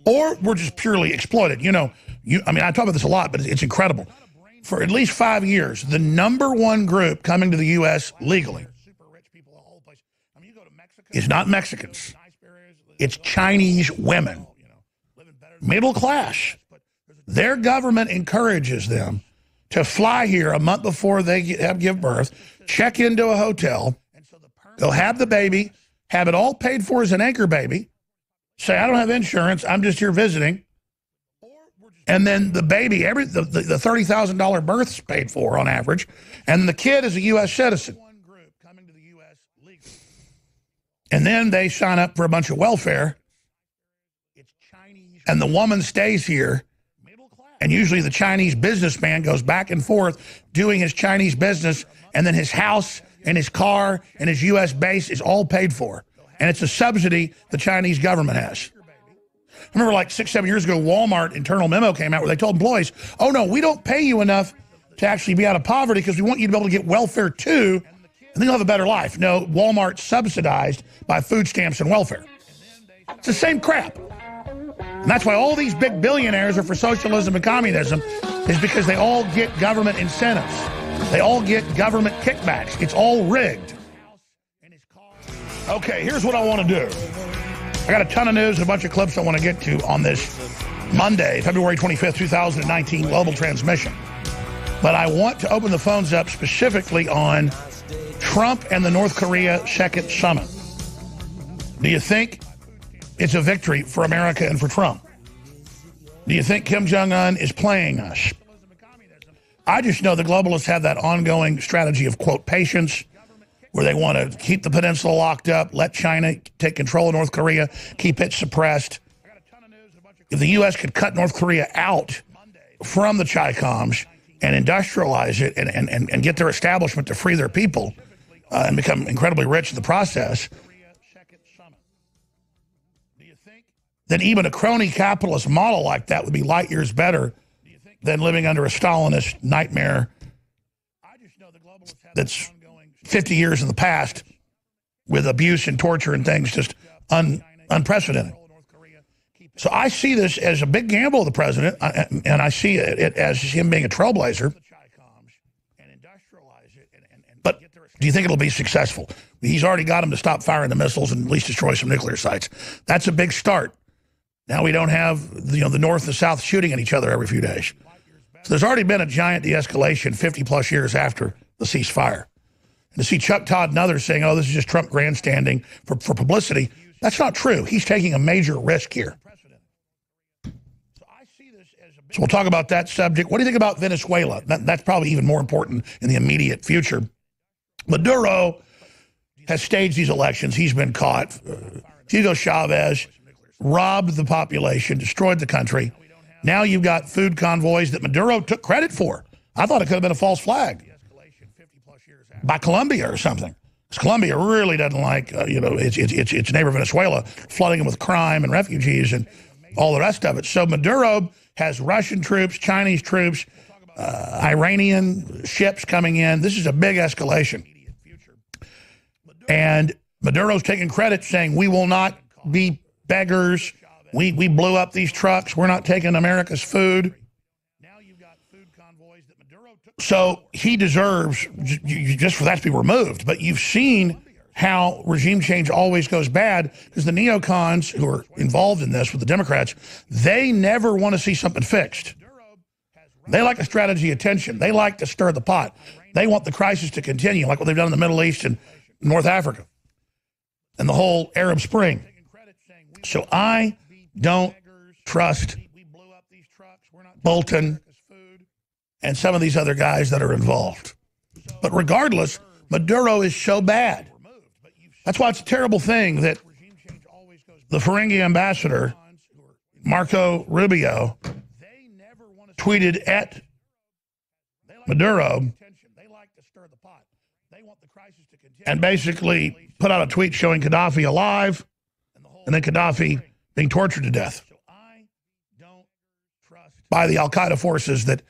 or we're just purely exploited. I mean, I talk about this a lot, but it's incredible. For at least 5 years, the #1 group coming to the U.S. legally is not Mexicans. It's Chinese women, middle class. Their government encourages them to fly here a month before they give birth, check into a hotel, go have the baby, have it all paid for as an anchor baby, say, I don't have insurance, I'm just here visiting. And then the baby, the $30,000 birth's paid for on average, and the kid is a U.S. citizen. And then they sign up for a bunch of welfare, and the woman stays here, and usually the Chinese businessman goes back and forth doing his Chinese business, and then his house and his car and his U.S. base is all paid for. And it's a subsidy the Chinese government has. I remember like 6-7 years ago, Walmart internal memo came out where they told employees, oh no, we don't pay you enough to actually be out of poverty because we want you to be able to get welfare too, and then you'll have a better life. No, Walmart's subsidized by food stamps and welfare. It's the same crap. And that's why all these big billionaires are for socialism and communism, is because they all get government incentives. They all get government kickbacks. It's all rigged. Okay, here's what I want to do. I got a ton of news and a bunch of clips I want to get to on this Monday, February 25th, 2019 global transmission. But I want to open the phones up specifically on Trump and the North Korea second summit. Do you think it's a victory for America and for Trump? Do you think Kim Jong-un is playing us? I just know the globalists have that ongoing strategy of, quote, patience, where they want to keep the peninsula locked up, let China take control of North Korea, keep it suppressed. If the U.S. could cut North Korea out from the Chi-Coms and industrialize it and get their establishment to free their people and become incredibly rich in the process, then even a crony capitalist model like that would be light years better than living under a Stalinist nightmare that's 50 years in the past with abuse and torture and things just unprecedented. So I see this as a big gamble of the president, and I see it as him being a trailblazer. But do you think it'll be successful? He's already got him to stop firing the missiles and at least destroy some nuclear sites. That's a big start. Now we don't have the North and the South shooting at each other every few days. So there's already been a giant de-escalation 50-plus years after the ceasefire. And to see Chuck Todd and others saying, oh, this is just Trump grandstanding for publicity, that's not true. He's taking a major risk here. So we'll talk about that subject. What do you think about Venezuela? That's probably even more important in the immediate future. Maduro has staged these elections. He's been caught. Hugo Chavez robbed the population, destroyed the country. Now you've got food convoys that Maduro took credit for. I thought it could have been a false flag by Colombia or something. Because Colombia really doesn't like, its neighbor Venezuela, flooding them with crime and refugees and all the rest of it. So Maduro has Russian troops, Chinese troops, Iranian ships coming in. This is a big escalation. And Maduro's taking credit saying, we will not be beggars. We blew up these trucks. We're not taking America's food. So he deserves just for that to be removed. But you've seen how regime change always goes bad because the neocons who are involved in this with the Democrats, they never want to see something fixed. They like a strategy of tension. They like to stir the pot. They want the crisis to continue, like what they've done in the Middle East and North Africa and the whole Arab Spring. So I don't trust Bolton and some of these other guys that are involved. But regardless, Maduro is so bad. That's why it's a terrible thing that the Ferengi ambassador, Marco Rubio, tweeted at Maduro and basically put out a tweet showing Gaddafi alive and then Gaddafi being tortured to death by the al-Qaeda forces that,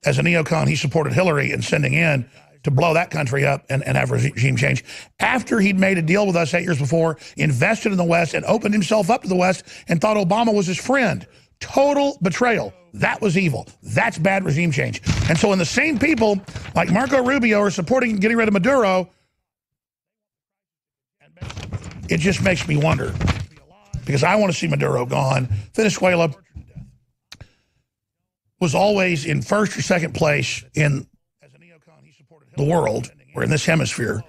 as a neocon, he supported Hillary in sending in to blow that country up and have regime change. After he'd made a deal with us 8 years before, invested in the West, and opened himself up to the West, and thought Obama was his friend. Total betrayal. That was evil. That's bad regime change. And so when the same people like Marco Rubio are supporting getting rid of Maduro, it just makes me wonder, because I want to see Maduro gone. Venezuela was always in first or second place in the world, or in this hemisphere,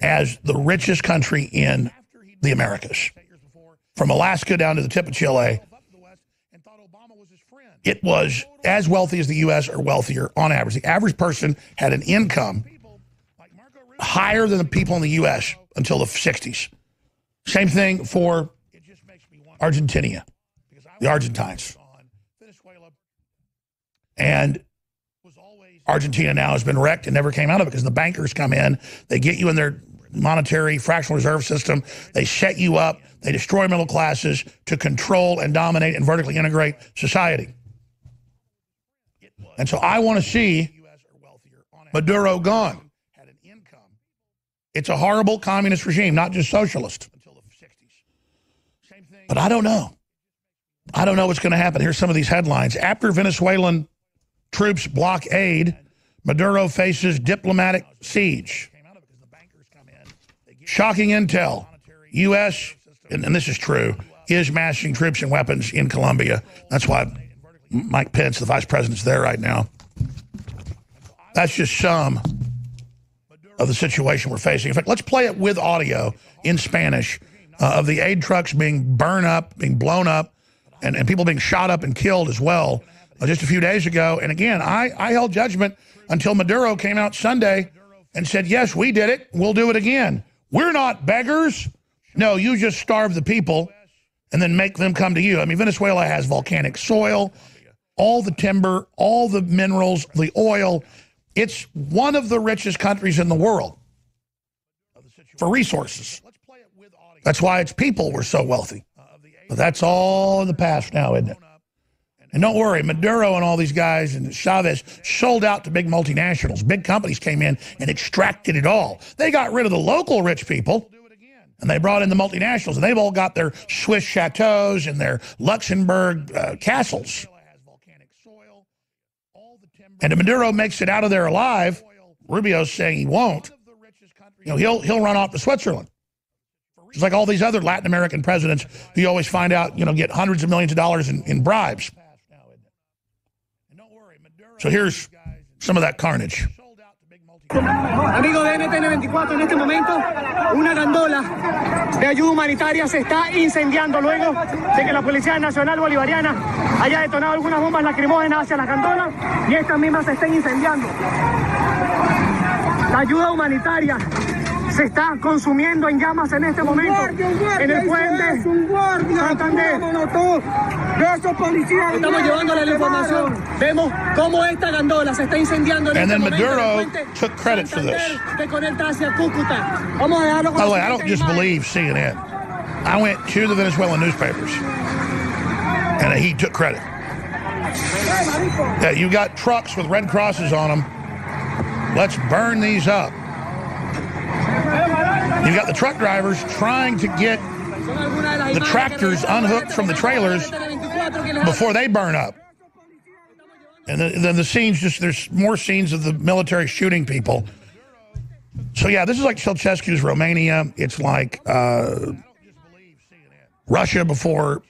as the richest country in the Americas. From Alaska down to the tip of Chile, it was as wealthy as the U.S. or wealthier on average. The average person had an income higher than the people in the U.S. until the 60s. Same thing for Argentina, the Argentines. And Argentina now has been wrecked and never came out of it because the bankers come in, they get you in their monetary fractional reserve system, they set you up, they destroy middle classes to control and dominate and vertically integrate society. And so I want to see Maduro gone. It's a horrible communist regime, not just socialist. But I don't know. I don't know what's going to happen. Here's some of these headlines. After Venezuelan troops block aid, Maduro faces diplomatic siege. Shocking intel. U.S., and this is true, is massing troops and weapons in Colombia. That's why Mike Pence, the vice president's there right now. That's just some of the situation we're facing. In fact, let's play it with audio in Spanish of the aid trucks being burned up, being blown up, and people being shot up and killed as well just a few days ago. And again, I held judgment until Maduro came out Sunday and said, yes, we did it. We'll do it again. We're not beggars. No, you just starve the people and then make them come to you. I mean, Venezuela has volcanic soil, all the timber, all the minerals, the oil. It's one of the richest countries in the world for resources. That's why its people were so wealthy. But that's all in the past now, isn't it? And don't worry, Maduro and all these guys and Chavez sold out to big multinationals. Big companies came in and extracted it all. They got rid of the local rich people, and they brought in the multinationals, and they've all got their Swiss chateaus and their Luxembourg castles. And if Maduro makes it out of there alive, Rubio's saying he won't, you know, he'll run off to Switzerland. Just like all these other Latin American presidents who you always find out, you know, get hundreds of millions of dollars in bribes. So here's some of that carnage. Amigo de NTN24, en este momento una gandola de ayuda humanitaria se está incendiando luego de que la Policía Nacional Bolivariana haya detonado algunas bombas lacrimógenas hacia las gandolas y estas mismas se estén incendiando. La ayuda humanitaria se está consumiendo en llamas en este momento en el puente Santander. Estamos llevándole la información. Vemos cómo esta gandola se está incendiando en este momento. And then Maduro took credit for this. By the way, I don't just believe CNN. I went to the Venezuelan newspapers, and he took credit. Yeah, you got trucks with red crosses on them. Let's burn these up. You got the truck drivers trying to get the tractors unhooked from the trailers before they burn up. And then the scenes, just there's more scenes of the military shooting people. So yeah, this is like Ceausescu's Romania. It's like Russia before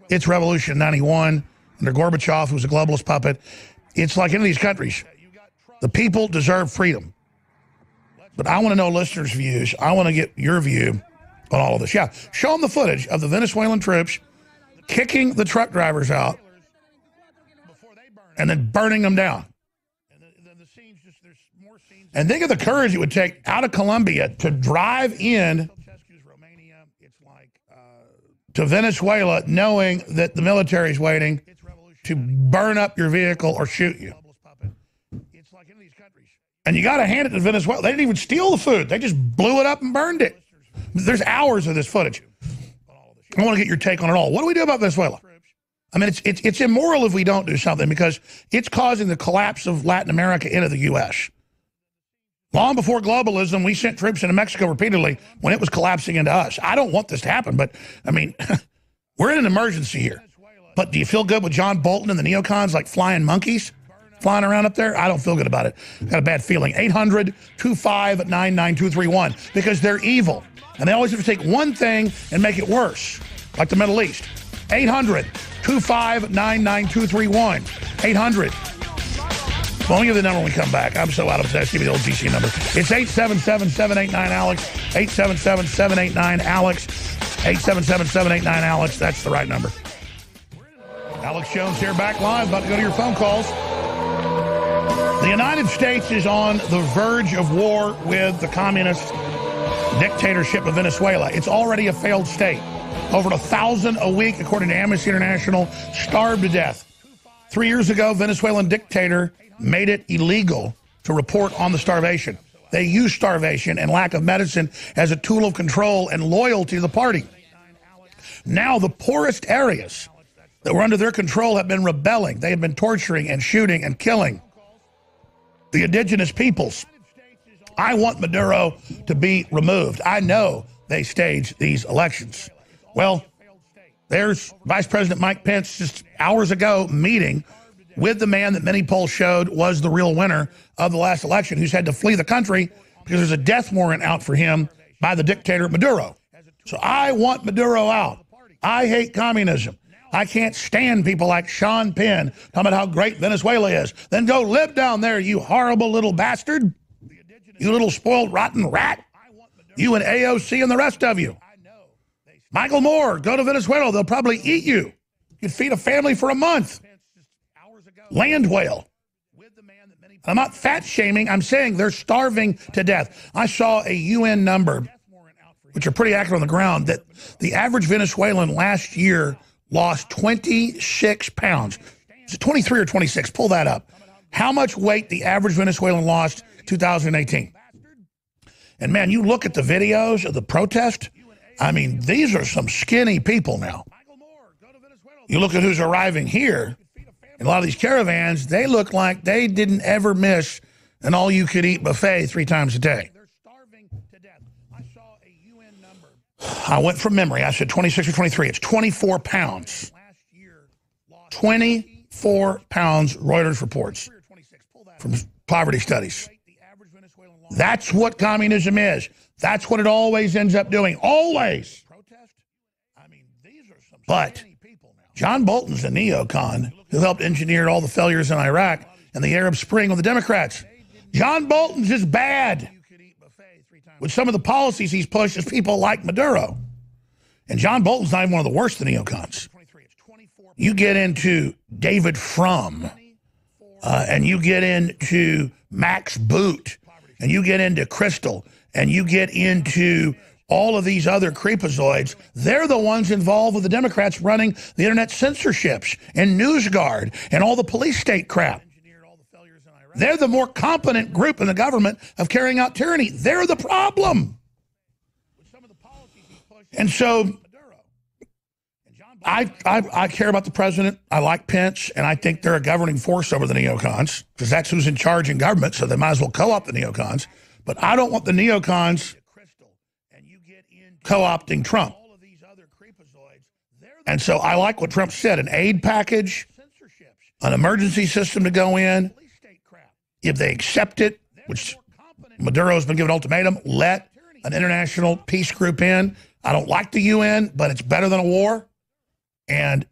its revolution in 91 under Gorbachev, who was a globalist puppet. It's like any of these countries. The people deserve freedom. But I want to know listeners' views. I want to get your view on all of this. Yeah, show them the footage of the Venezuelan troops kicking the truck drivers out and then burning them down. And think of the courage it would take out of Colombia to drive in to Venezuela knowing that the military is waiting to burn up your vehicle or shoot you. And you got to hand it to Venezuela. They didn't even steal the food. They just blew it up and burned it. There's hours of this footage. I want to get your take on it all. What do we do about Venezuela? I mean, it's immoral if we don't do something because it's causing the collapse of Latin America into the U.S. Long before globalism, we sent troops into Mexico repeatedly when it was collapsing into us. I don't want this to happen, but, I mean, we're in an emergency here. But do you feel good with John Bolton and the neocons like flying monkeys flying around up there? I don't feel good about it. Got a bad feeling. 800-259-9231, because they're evil. And they always have to take one thing and make it worse, like the Middle East. 800-259-9231. 800. Well, let me give the number when we come back. I'm so out of obsessed. Give me the old GC number. It's 877-789-ALEX. 877-789-ALEX. 877-789-ALEX. That's the right number. Alex Jones here, back live. About to go to your phone calls. The United States is on the verge of war with the communist dictatorship of Venezuela. It's already a failed state. Over 1,000 a week, according to Amnesty International, starved to death. 3 years ago, Venezuelan dictator made it illegal to report on the starvation. They used starvation and lack of medicine as a tool of control and loyalty to the party. Now the poorest areas that were under their control have been rebelling. They have been torturing and shooting and killing the indigenous peoples. I want Maduro to be removed. I know they staged these elections. Well, there's Vice President Mike Pence just hours ago meeting with the man that many polls showed was the real winner of the last election, who's had to flee the country because there's a death warrant out for him by the dictator Maduro. So I want Maduro out. I hate communism. I can't stand people like Sean Penn talking about how great Venezuela is. Then go live down there, you horrible little bastard. You little spoiled rotten rat. You and AOC and the rest of you. Michael Moore, go to Venezuela. They'll probably eat you. You'd feed a family for a month. Land whale. I'm not fat shaming. I'm saying they're starving to death. I saw a UN number, which are pretty accurate on the ground, that the average Venezuelan last year lost 26 pounds. Is it 23 or 26? Pull that up. How much weight the average Venezuelan lost 2018? And man, you look at the videos of the protest. I mean, these are some skinny people now. You look at who's arriving here, and a lot of these caravans, they look like they didn't ever miss an all-you-could-eat buffet 3 times a day. I went from memory. I said 26 or 23. It's 24 pounds. 24 pounds, Reuters reports from poverty studies. That's what communism is. That's what it always ends up doing. Always. But John Bolton's a neocon who helped engineer all the failures in Iraq and the Arab Spring with the Democrats. John Bolton's is bad. With some of the policies he's pushed as people like Maduro. And John Bolton's not even one of the worst of the neocons. You get into David Frum, and you get into Max Boot, and you get into Crystal, and you get into all of these other creepazoids. They're the ones involved with the Democrats running the internet censorships and NewsGuard and all the police state crap. They're the more competent group in the government of carrying out tyranny. They're the problem. And so I care about the president. I like Pence, and I think they're a governing force over the neocons because that's who's in charge in government, so they might as well co-opt the neocons. But I don't want the neocons co-opting Trump. And so I like what Trump said, an aid package, an emergency system to go in. If they accept it, which Maduro's been given an ultimatum, let an international peace group in. I don't like the UN, but it's better than a war. And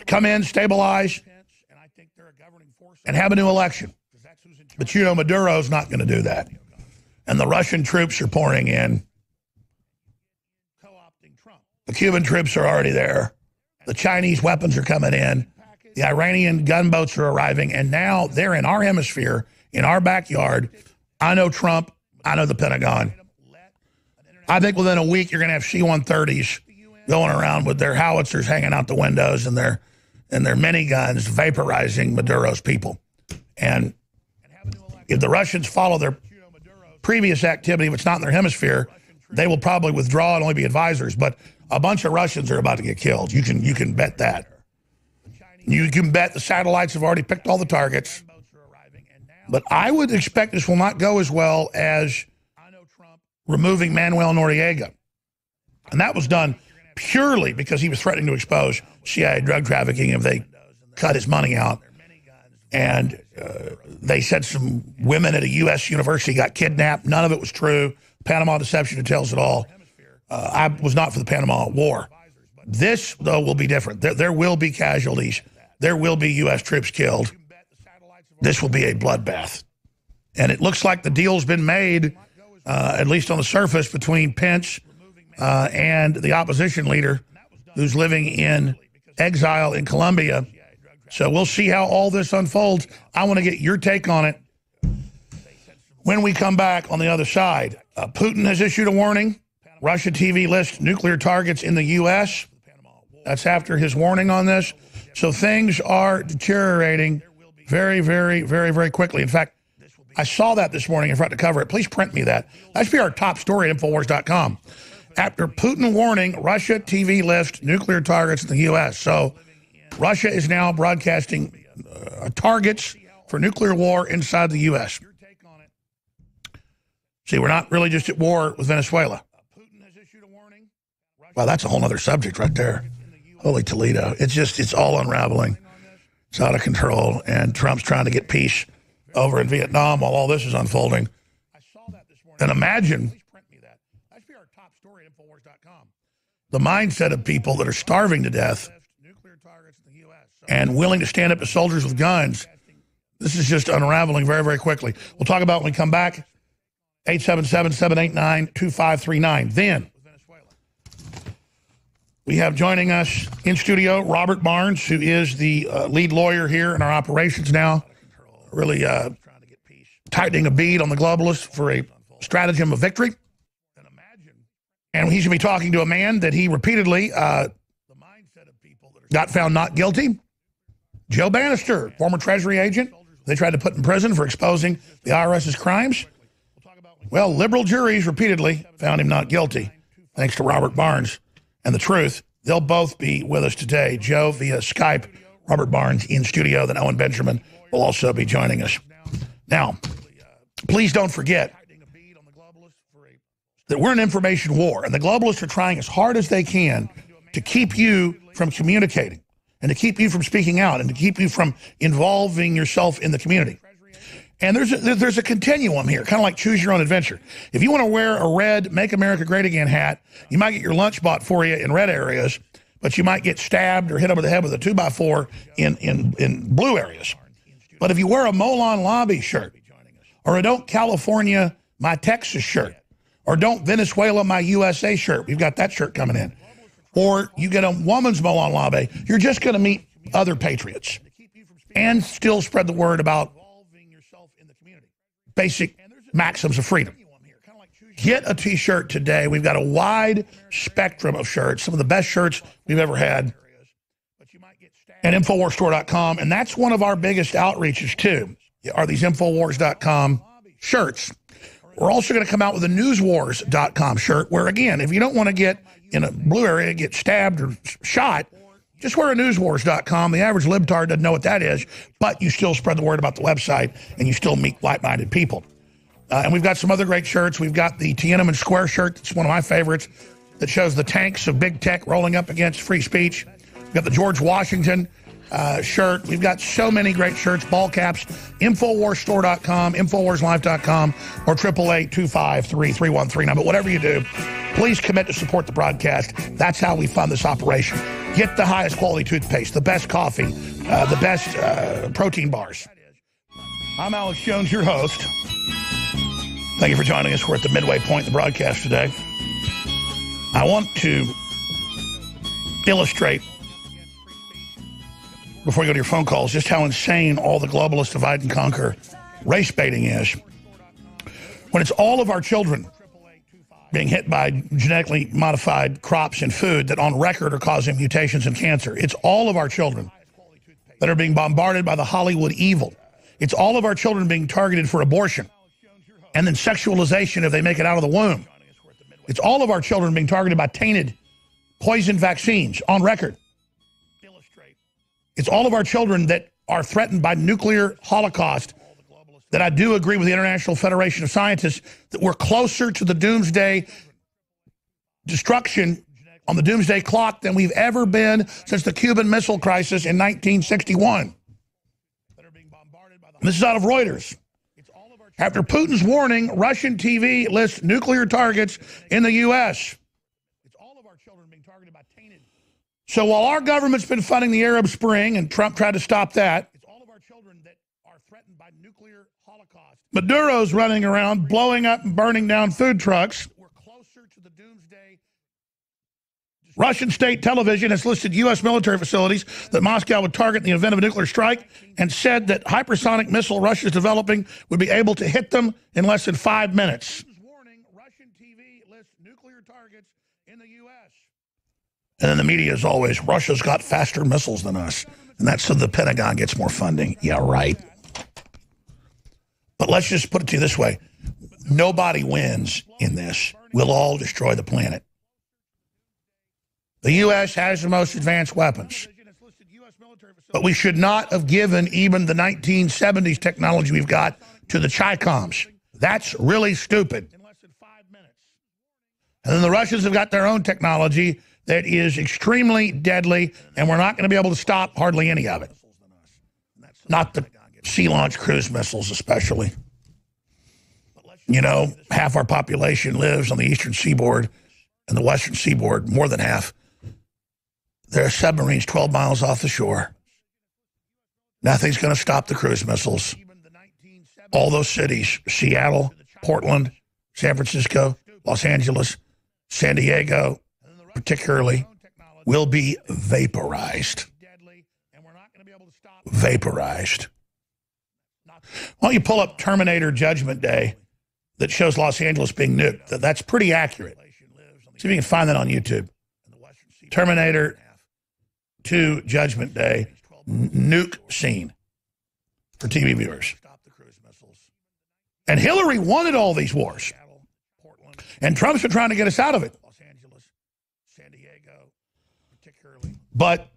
come in, stabilize, and have a new election. But you know Maduro's not going to do that. And the Russian troops are pouring in. The Cuban troops are already there. The Chinese weapons are coming in. The Iranian gunboats are arriving, and now they're in our hemisphere, in our backyard. I know Trump. I know the Pentagon. I think within a week you're going to have C-130s going around with their howitzers hanging out the windows and their miniguns vaporizing Maduro's people. And if the Russians follow their previous activity, if it's not in their hemisphere, they will probably withdraw and only be advisors. But a bunch of Russians are about to get killed. You can bet that. You can bet the satellites have already picked all the targets. But I would expect this will not go as well as removing Manuel Noriega. And that was done purely because he was threatening to expose CIA drug trafficking if they cut his money out. And they said some women at a U.S. university got kidnapped. None of it was true. Panama Deception tells it all. I was not for the Panama War. This, though, will be different. There will be casualties. There will be U.S. troops killed. This will be a bloodbath. And it looks like the deal's been made, at least on the surface, between Pence and the opposition leader who's living in exile in Colombia. So we'll see how all this unfolds. I want to get your take on it when we come back on the other side. Putin has issued a warning. Russia TV lists nuclear targets in the U.S. That's after his warning on this. So things are deteriorating very, very, very, very quickly. In fact, I saw that this morning. I forgot to cover it. Please print me that. That should be our top story at Infowars.com. After Putin warning, Russia TV lists nuclear targets in the U.S. So Russia is now broadcasting targets for nuclear war inside the U.S. See, we're not really just at war with Venezuela. Wow, that's a whole other subject right there. Holy Toledo. It's all unraveling. It's out of control. And Trump's trying to get peace over in Vietnam while all this is unfolding. And imagine the mindset of people that are starving to death and willing to stand up to soldiers with guns. This is just unraveling very, very quickly. We'll talk about when we come back. 877-789-2539. Then we have joining us in studio Robert Barnes, who is the lead lawyer here in our operations now, really tightening a bead on the globalists for a stratagem of victory. And he's going to be talking to a man that he repeatedly got found not guilty. Joe Bannister, former Treasury agent, they tried to put in prison for exposing the IRS's crimes. Well, liberal juries repeatedly found him not guilty, thanks to Robert Barnes and The Truth. They'll both be with us today. Joe via Skype, Robert Barnes in studio. Then Owen Benjamin will also be joining us. Now, please don't forget that we're in information war, and the globalists are trying as hard as they can to keep you from communicating and to keep you from speaking out and to keep you from involving yourself in the community. And there's a continuum here, kind of like choose your own adventure. If you want to wear a red Make America Great Again hat, you might get your lunch bought for you in red areas, but you might get stabbed or hit over the head with a 2x4 in blue areas. But if you wear a Molon Lobby shirt, or a Don't California My Texas shirt, or Don't Venezuela My USA shirt, we've got that shirt coming in, or you get a woman's Molon Lobby, you're just going to meet other patriots and still spread the word about basic maxims of freedom. Get a t-shirt today. We've got a wide spectrum of shirts, some of the best shirts we've ever had at InfoWarsStore.com. And that's one of our biggest outreaches too, are these InfoWars.com shirts. We're also going to come out with a NewsWars.com shirt where, again, if you don't want to get in a blue area, get stabbed or shot, just wear a NewsWars.com. The average libtard doesn't know what that is, but you still spread the word about the website, and you still meet like-minded people. And we've got some other great shirts. We've got the Tiananmen Square shirt. That's one of my favorites, that shows the tanks of big tech rolling up against free speech. We've got the George Washington shirt. We've got so many great shirts, ball caps. InfoWarsStore.com, InfoWarsLive.com, or 888-253-3139. But whatever you do, please commit to support the broadcast. That's how we fund this operation. Get the highest quality toothpaste, the best coffee, the best protein bars. I'm Alex Jones, your host. Thank you for joining us. We're at the midway point in the broadcast today. I want to illustrate, before we go to your phone calls, just how insane all the globalist divide and conquer race baiting is. When it's all of our children being hit by genetically modified crops and food that on record are causing mutations and cancer. It's all of our children that are being bombarded by the Hollywood evil. It's all of our children being targeted for abortion and then sexualization if they make it out of the womb. It's all of our children being targeted by tainted poison vaccines on record. It's all of our children that are threatened by nuclear holocaust that I do agree with the International Federation of Scientists that we're closer to the doomsday destruction on the doomsday clock than we've ever been since the Cuban Missile Crisis in 1961. And this is out of Reuters. After Putin's warning, Russian TV lists nuclear targets in the U.S. So while our government's been funding the Arab Spring and Trump tried to stop that, Maduro's running around blowing up and burning down food trucks. Russian state television has listed U.S. military facilities that Moscow would target in the event of a nuclear strike and said that hypersonic missile Russia is developing would be able to hit them in less than 5 minutes. And then the media is always, Russia's got faster missiles than us. And that's so the Pentagon gets more funding. Yeah, right. But let's just put it to you this way. Nobody wins in this. We'll all destroy the planet. The U.S. has the most advanced weapons. But we should not have given even the 1970s technology we've got to the Chi-Coms. That's really stupid. And then the Russians have got their own technology that is extremely deadly, and we're not going to be able to stop hardly any of it. Not the sea-launched cruise missiles especially. You know, half our population lives on the eastern seaboard and the western seaboard, more than half. There are submarines 12 miles off the shore. Nothing's going to stop the cruise missiles. All those cities, Seattle, Portland, San Francisco, Los Angeles, San Diego, particularly, will be vaporized. Vaporized. Why don't you pull up Terminator Judgment Day that shows Los Angeles being nuked? That's pretty accurate. See if you can find that on YouTube. Terminator 2 Judgment Day nuke scene for TV viewers. And Hillary wanted all these wars. And Trump's been trying to get us out of it. But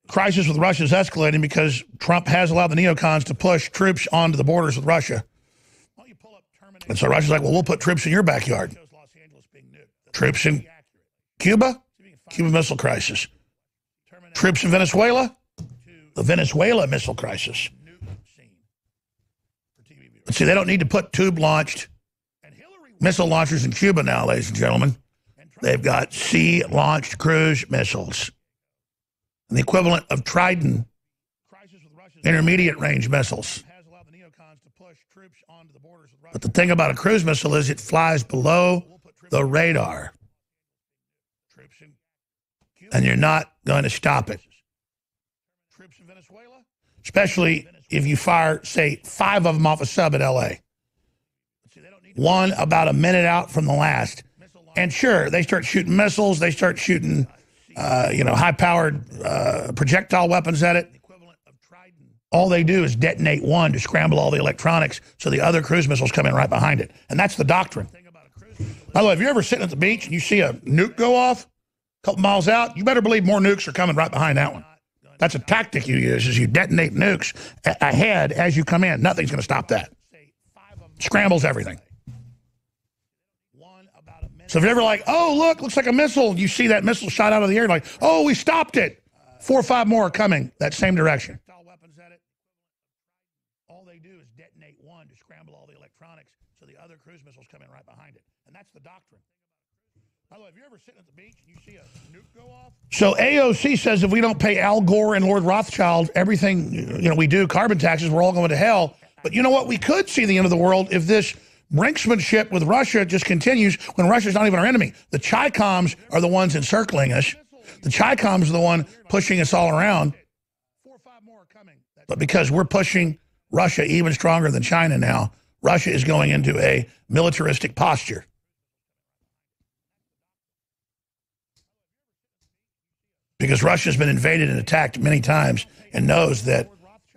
crisis with Russia is escalating because Trump has allowed the neocons to push troops onto the borders with Russia. And so Russia's like, well, we'll put troops in your backyard. Troops in Cuba? Cuban Missile Crisis. Troops in Venezuela? The Venezuela Missile Crisis. But see, they don't need to put tube-launched missile launchers in Cuba now, ladies and gentlemen. They've got sea-launched cruise missiles. And the equivalent of Trident intermediate-range missiles. But the thing about a cruise missile is it flies below the radar. And you're not going to stop it. Especially if you fire, say, 5 of them off a sub at L.A. One about a minute out from the last. And sure, they start shooting missiles. They start shooting, high-powered projectile weapons at it. All they do is detonate one to scramble all the electronics so the other cruise missiles come in right behind it. And that's the doctrine. By the way, if you're ever sitting at the beach and you see a nuke go off a couple miles out, you better believe more nukes are coming right behind that one. That's a tactic you use, is you detonate nukes ahead as you come in. Nothing's going to stop that. Scrambles everything. So if you're ever like, oh, look, looks like a missile, you see that missile shot out of the air, like, oh, we stopped it. 4 or 5 more are coming that same direction. All they do is detonate one to scramble all the electronics so the other cruise missiles come in right behind it. And that's the doctrine. By the way, if you're ever sitting at the beach and you see a nuke go off. So AOC says if we don't pay Al Gore and Lord Rothschild everything, we do, carbon taxes, we're all going to hell. But you know what? We could see the end of the world if this brinksmanship with Russia just continues when Russia's not even our enemy. The Chi-Coms are the ones encircling us. The Chi-Coms are the one pushing us all around. But because we're pushing Russia even stronger than China now, Russia is going into a militaristic posture. Because Russia's been invaded and attacked many times and knows that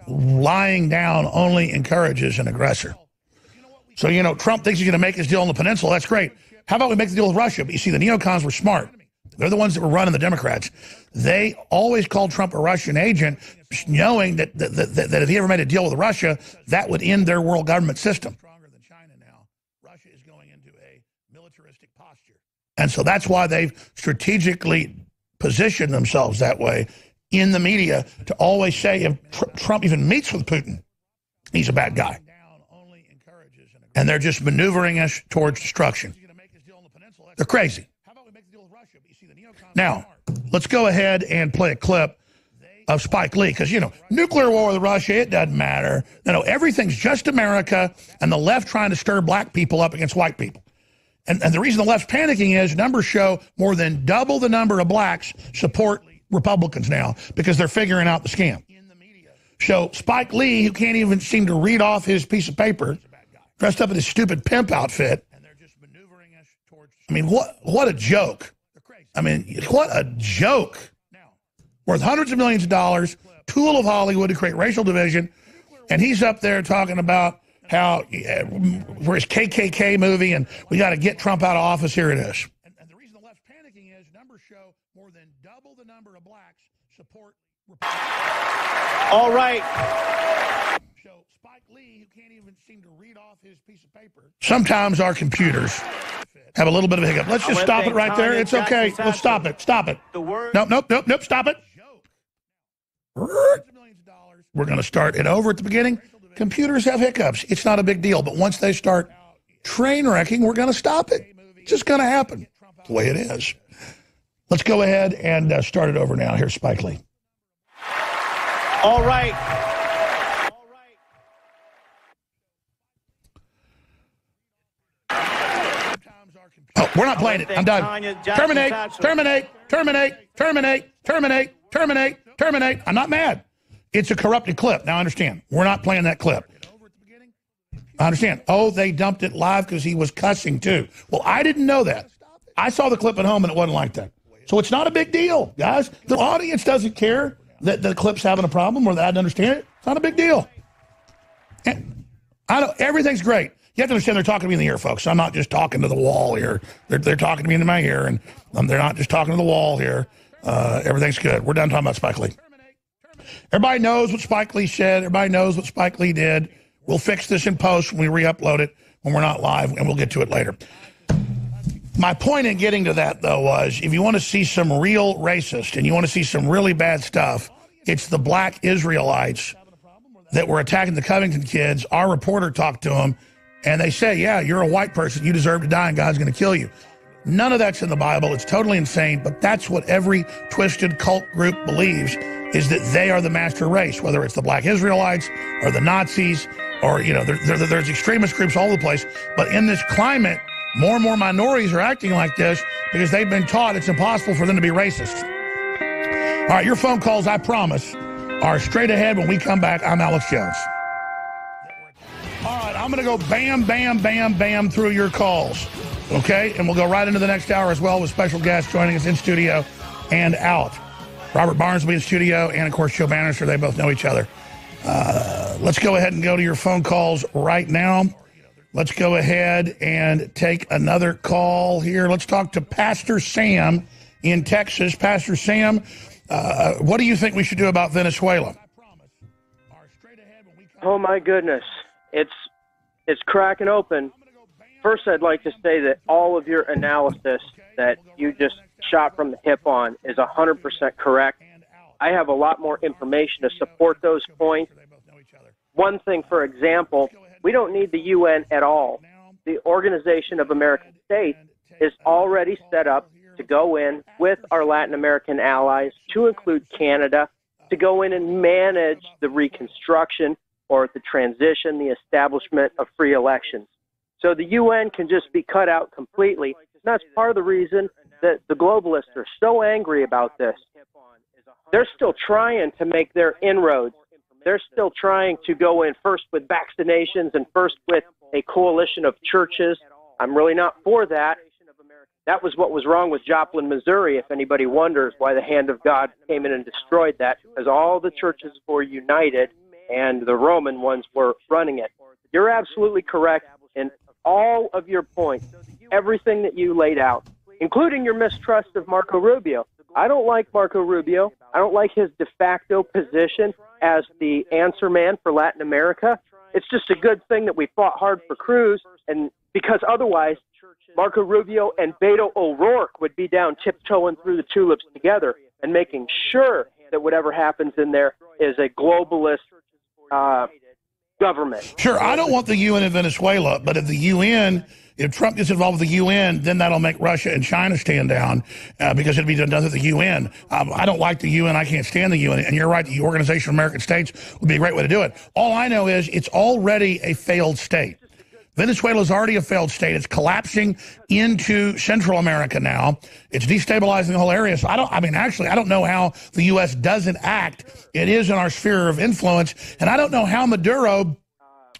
lying down only encourages an aggressor. So, Trump thinks he's going to make his deal on the peninsula. That's great. How about we make the deal with Russia? But you see, the neocons were smart. They're the ones that were running the Democrats. They always called Trump a Russian agent, knowing that if he ever made a deal with Russia, that would end their world government system. Russia is going into a militaristic posture. And so that's why they've strategically positioned themselves that way in the media to always say if Trump even meets with Putin, he's a bad guy. And they're just maneuvering us towards destruction. They're crazy. Now, let's go ahead and play a clip of Spike Lee, because, you know, nuclear war with Russia, it doesn't matter. No, everything's just America and the left trying to stir black people up against white people. And the reason the left's panicking is numbers show more than double the number of blacks support Republicans now because they're figuring out the scam. So Spike Lee, who can't even seem to read off his piece of paper, dressed up in his stupid pimp outfit. I mean, what a joke. I mean, what a joke. Worth hundreds of millions of dollars, tool of Hollywood to create racial division, and he's up there talking about how for his KKK movie, and we got to get Trump out of office. Here it is. And the reason the left's panicking is numbers show more than double the number of blacks support Republicans. All right. So Spike Lee, who can't even seem to read off his piece of paper. Sometimes our computers have a little bit of a hiccup. Let's just stop it right there. It's okay. Let's stop it. Stop it. Nope. Stop it. We're going to start it over at the beginning. Computers have hiccups. It's not a big deal. But once they start train wrecking, we're going to stop it. It's just going to happen. It's the way it is. Let's go ahead and start it over now. Here's Spike Lee. All right. Oh, we're not playing it. I'm done. Terminate. I'm not mad. It's a corrupted clip. Now, I understand. We're not playing that clip. I understand. Oh, they dumped it live because he was cussing, too. Well, I didn't know that. I saw the clip at home, and it wasn't like that. So it's not a big deal, guys. The audience doesn't care that the clip's having a problem or that I didn't understand it. It's not a big deal. And everything's great. You have to understand they're talking to me in the ear, folks. I'm not just talking to the wall here. They're talking to me in my ear, and they're not just talking to the wall here. Everything's good. We're done talking about Spike Lee. Everybody knows what Spike Lee said. Everybody knows what Spike Lee did. We'll fix this in post when we re-upload it when we're not live, and we'll get to it later. My point in getting to that, though, was if you want to see some real racist and you want to see some really bad stuff, it's the black Israelites that were attacking the Covington kids. Our reporter talked to them, and they say, yeah, you're a white person. You deserve to die, and God's going to kill you. None of that's in the Bible. It's totally insane, but that's what every twisted cult group believes, is that they are the master race, whether it's the black Israelites or the Nazis or, you know, there's extremist groups all over the place. But in this climate, more and more minorities are acting like this because they've been taught it's impossible for them to be racist. All right, your phone calls, I promise, are straight ahead when we come back. I'm Alex Jones. All right, I'm going to go bam through your calls, okay? And we'll go right into the next hour as well with special guests joining us in studio and out. Robert Barnes will be in studio, and, of course, Joe Bannister. They both know each other. Let's go ahead and go to your phone calls right now. Let's go ahead and take another call here. Let's talk to Pastor Sam in Texas. Pastor Sam, what do you think we should do about Venezuela? Oh, my goodness. It's cracking open. First, I'd like to say that all of your analysis that you just shot from the hip on is 100% correct. I have a lot more information to support those points. One thing, for example, we don't need the UN at all. The Organization of American States is already set up to go in with our Latin American allies, to include Canada, to go in and manage the reconstruction or the transition, the establishment of free elections. So the UN can just be cut out completely. And that's part of the reason that the globalists are so angry about this. They're still trying to make their inroads. They're still trying to go in first with vaccinations and first with a coalition of churches. I'm really not for that. That was what was wrong with Joplin, Missouri, if anybody wonders why the hand of God came in and destroyed that, because all the churches were united and the Roman ones were running it. You're absolutely correct in all of your points. Everything that you laid out including your mistrust of Marco Rubio. I don't like Marco Rubio. I don't like his de facto position as the answer man for Latin America. It's just a good thing that we fought hard for Cruz, and because otherwise Marco Rubio and Beto O'Rourke would be down tiptoeing through the tulips together and making sure that whatever happens in there is a globalist government. Sure, I don't want the UN in Venezuela, but if Trump gets involved with the UN, then that'll make Russia and China stand down because it'll be done through the UN. I don't like the UN. I can't stand the UN. And you're right, the Organization of American States would be a great way to do it. All I know is it's already a failed state. Venezuela is already a failed state. It's collapsing into Central America now. It's destabilizing the whole area. So I don't know how the U.S. doesn't act. It is in our sphere of influence. And I don't know how Maduro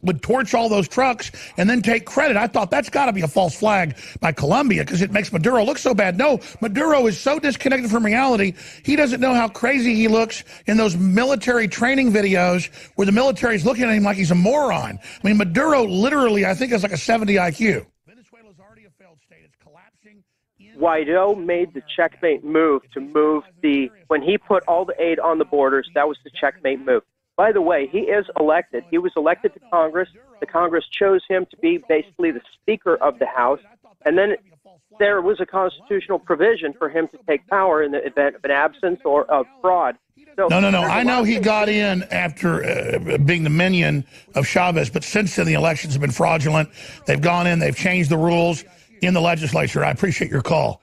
would torch all those trucks and then take credit. I thought that's got to be a false flag by Colombia because it makes Maduro look so bad. No, Maduro is so disconnected from reality. He doesn't know how crazy he looks in those military training videos where the military is looking at him like he's a moron. I mean, Maduro literally, I think, has like a 70 IQ. Venezuela's already a failed state. It's collapsing. Guaido made the checkmate move to move when he put all the aid on the borders, that was the checkmate move. By the way, he is elected. He was elected to Congress. The Congress chose him to be basically the Speaker of the House. And then there was a constitutional provision for him to take power in the event of an absence or of fraud. So no. I know he got in after being the minion of Chavez, but since then the elections have been fraudulent. They've gone in, they've changed the rules in the legislature. I appreciate your call.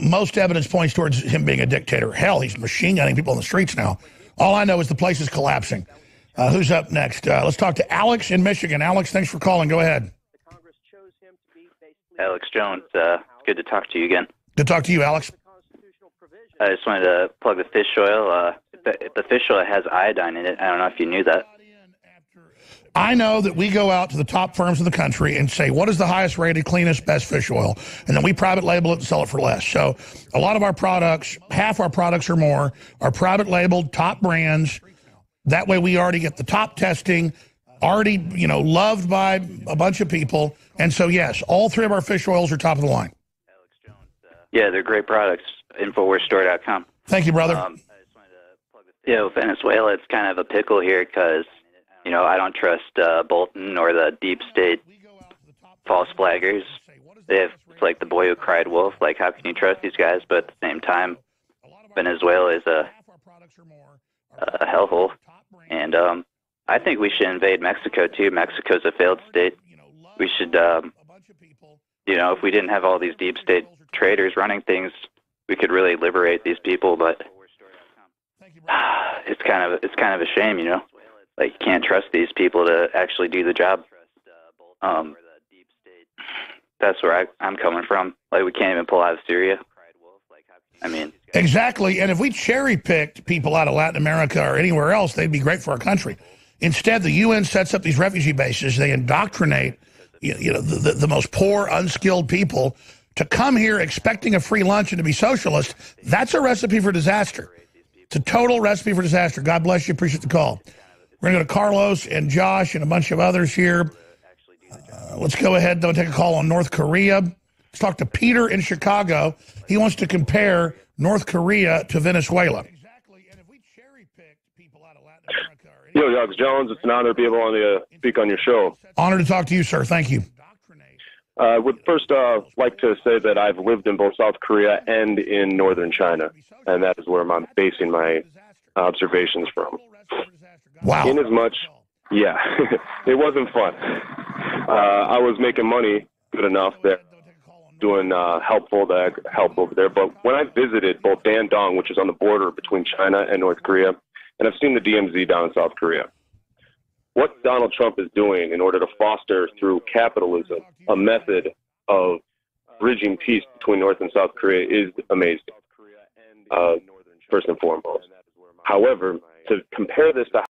Most evidence points towards him being a dictator. Hell, he's machine gunning people on the streets now. All I know is the place is collapsing. Who's up next? Let's talk to Alex in Michigan. Alex, thanks for calling. Go ahead. Alex Jones. It's good to talk to you again. Good to talk to you, Alex. I just wanted to plug the fish oil. The fish oil has iodine in it. I don't know if you knew that. I know that we go out to the top firms in the country and say, what is the highest rated, cleanest, best fish oil? And then we private label it and sell it for less. So a lot of our products, half our products or more, are private labeled, top brands. That way we already get the top testing, already, loved by a bunch of people. And so, yes, all three of our fish oils are top of the line. Yeah, they're great products. InfoWarsStore.com. Thank you, brother. Venezuela, it's kind of a pickle here because I don't trust Bolton or the deep state false flaggers. It's like the boy who cried wolf. Like, how can you trust these guys? But at the same time, Venezuela is a hellhole. And I think we should invade Mexico, too. Mexico's a failed state. We should, if we didn't have all these deep state traders running things, we could really liberate these people. But it's kind of a shame, Like, you can't trust these people to actually do the job. That's where I'm coming from. Like, we can't even pull out of Syria. Exactly. And if we cherry-picked people out of Latin America or anywhere else, they'd be great for our country. Instead, the UN sets up these refugee bases. They indoctrinate the most poor, unskilled people to come here expecting a free lunch and to be socialist. That's a recipe for disaster. It's a total recipe for disaster. God bless you. Appreciate the call. We're going to go to Carlos and Josh and a bunch of others here. Let's go ahead, though, and take a call on North Korea. Let's talk to Peter in Chicago. He wants to compare North Korea to Venezuela. Yo, Alex Jones, it's an honor to be able to speak on your show. Honor to talk to you, sir. Thank you. I would first like to say that I've lived in both South Korea and in northern China, and that is where I'm basing my observations from. Wow. Inasmuch, yeah, it wasn't fun. I was making money good enough there, doing help over there. But when I visited both Dandong, which is on the border between China and North Korea, and I've seen the DMZ down in South Korea, what Donald Trump is doing in order to foster through capitalism a method of bridging peace between North and South Korea is amazing, first and foremost. However, to compare this to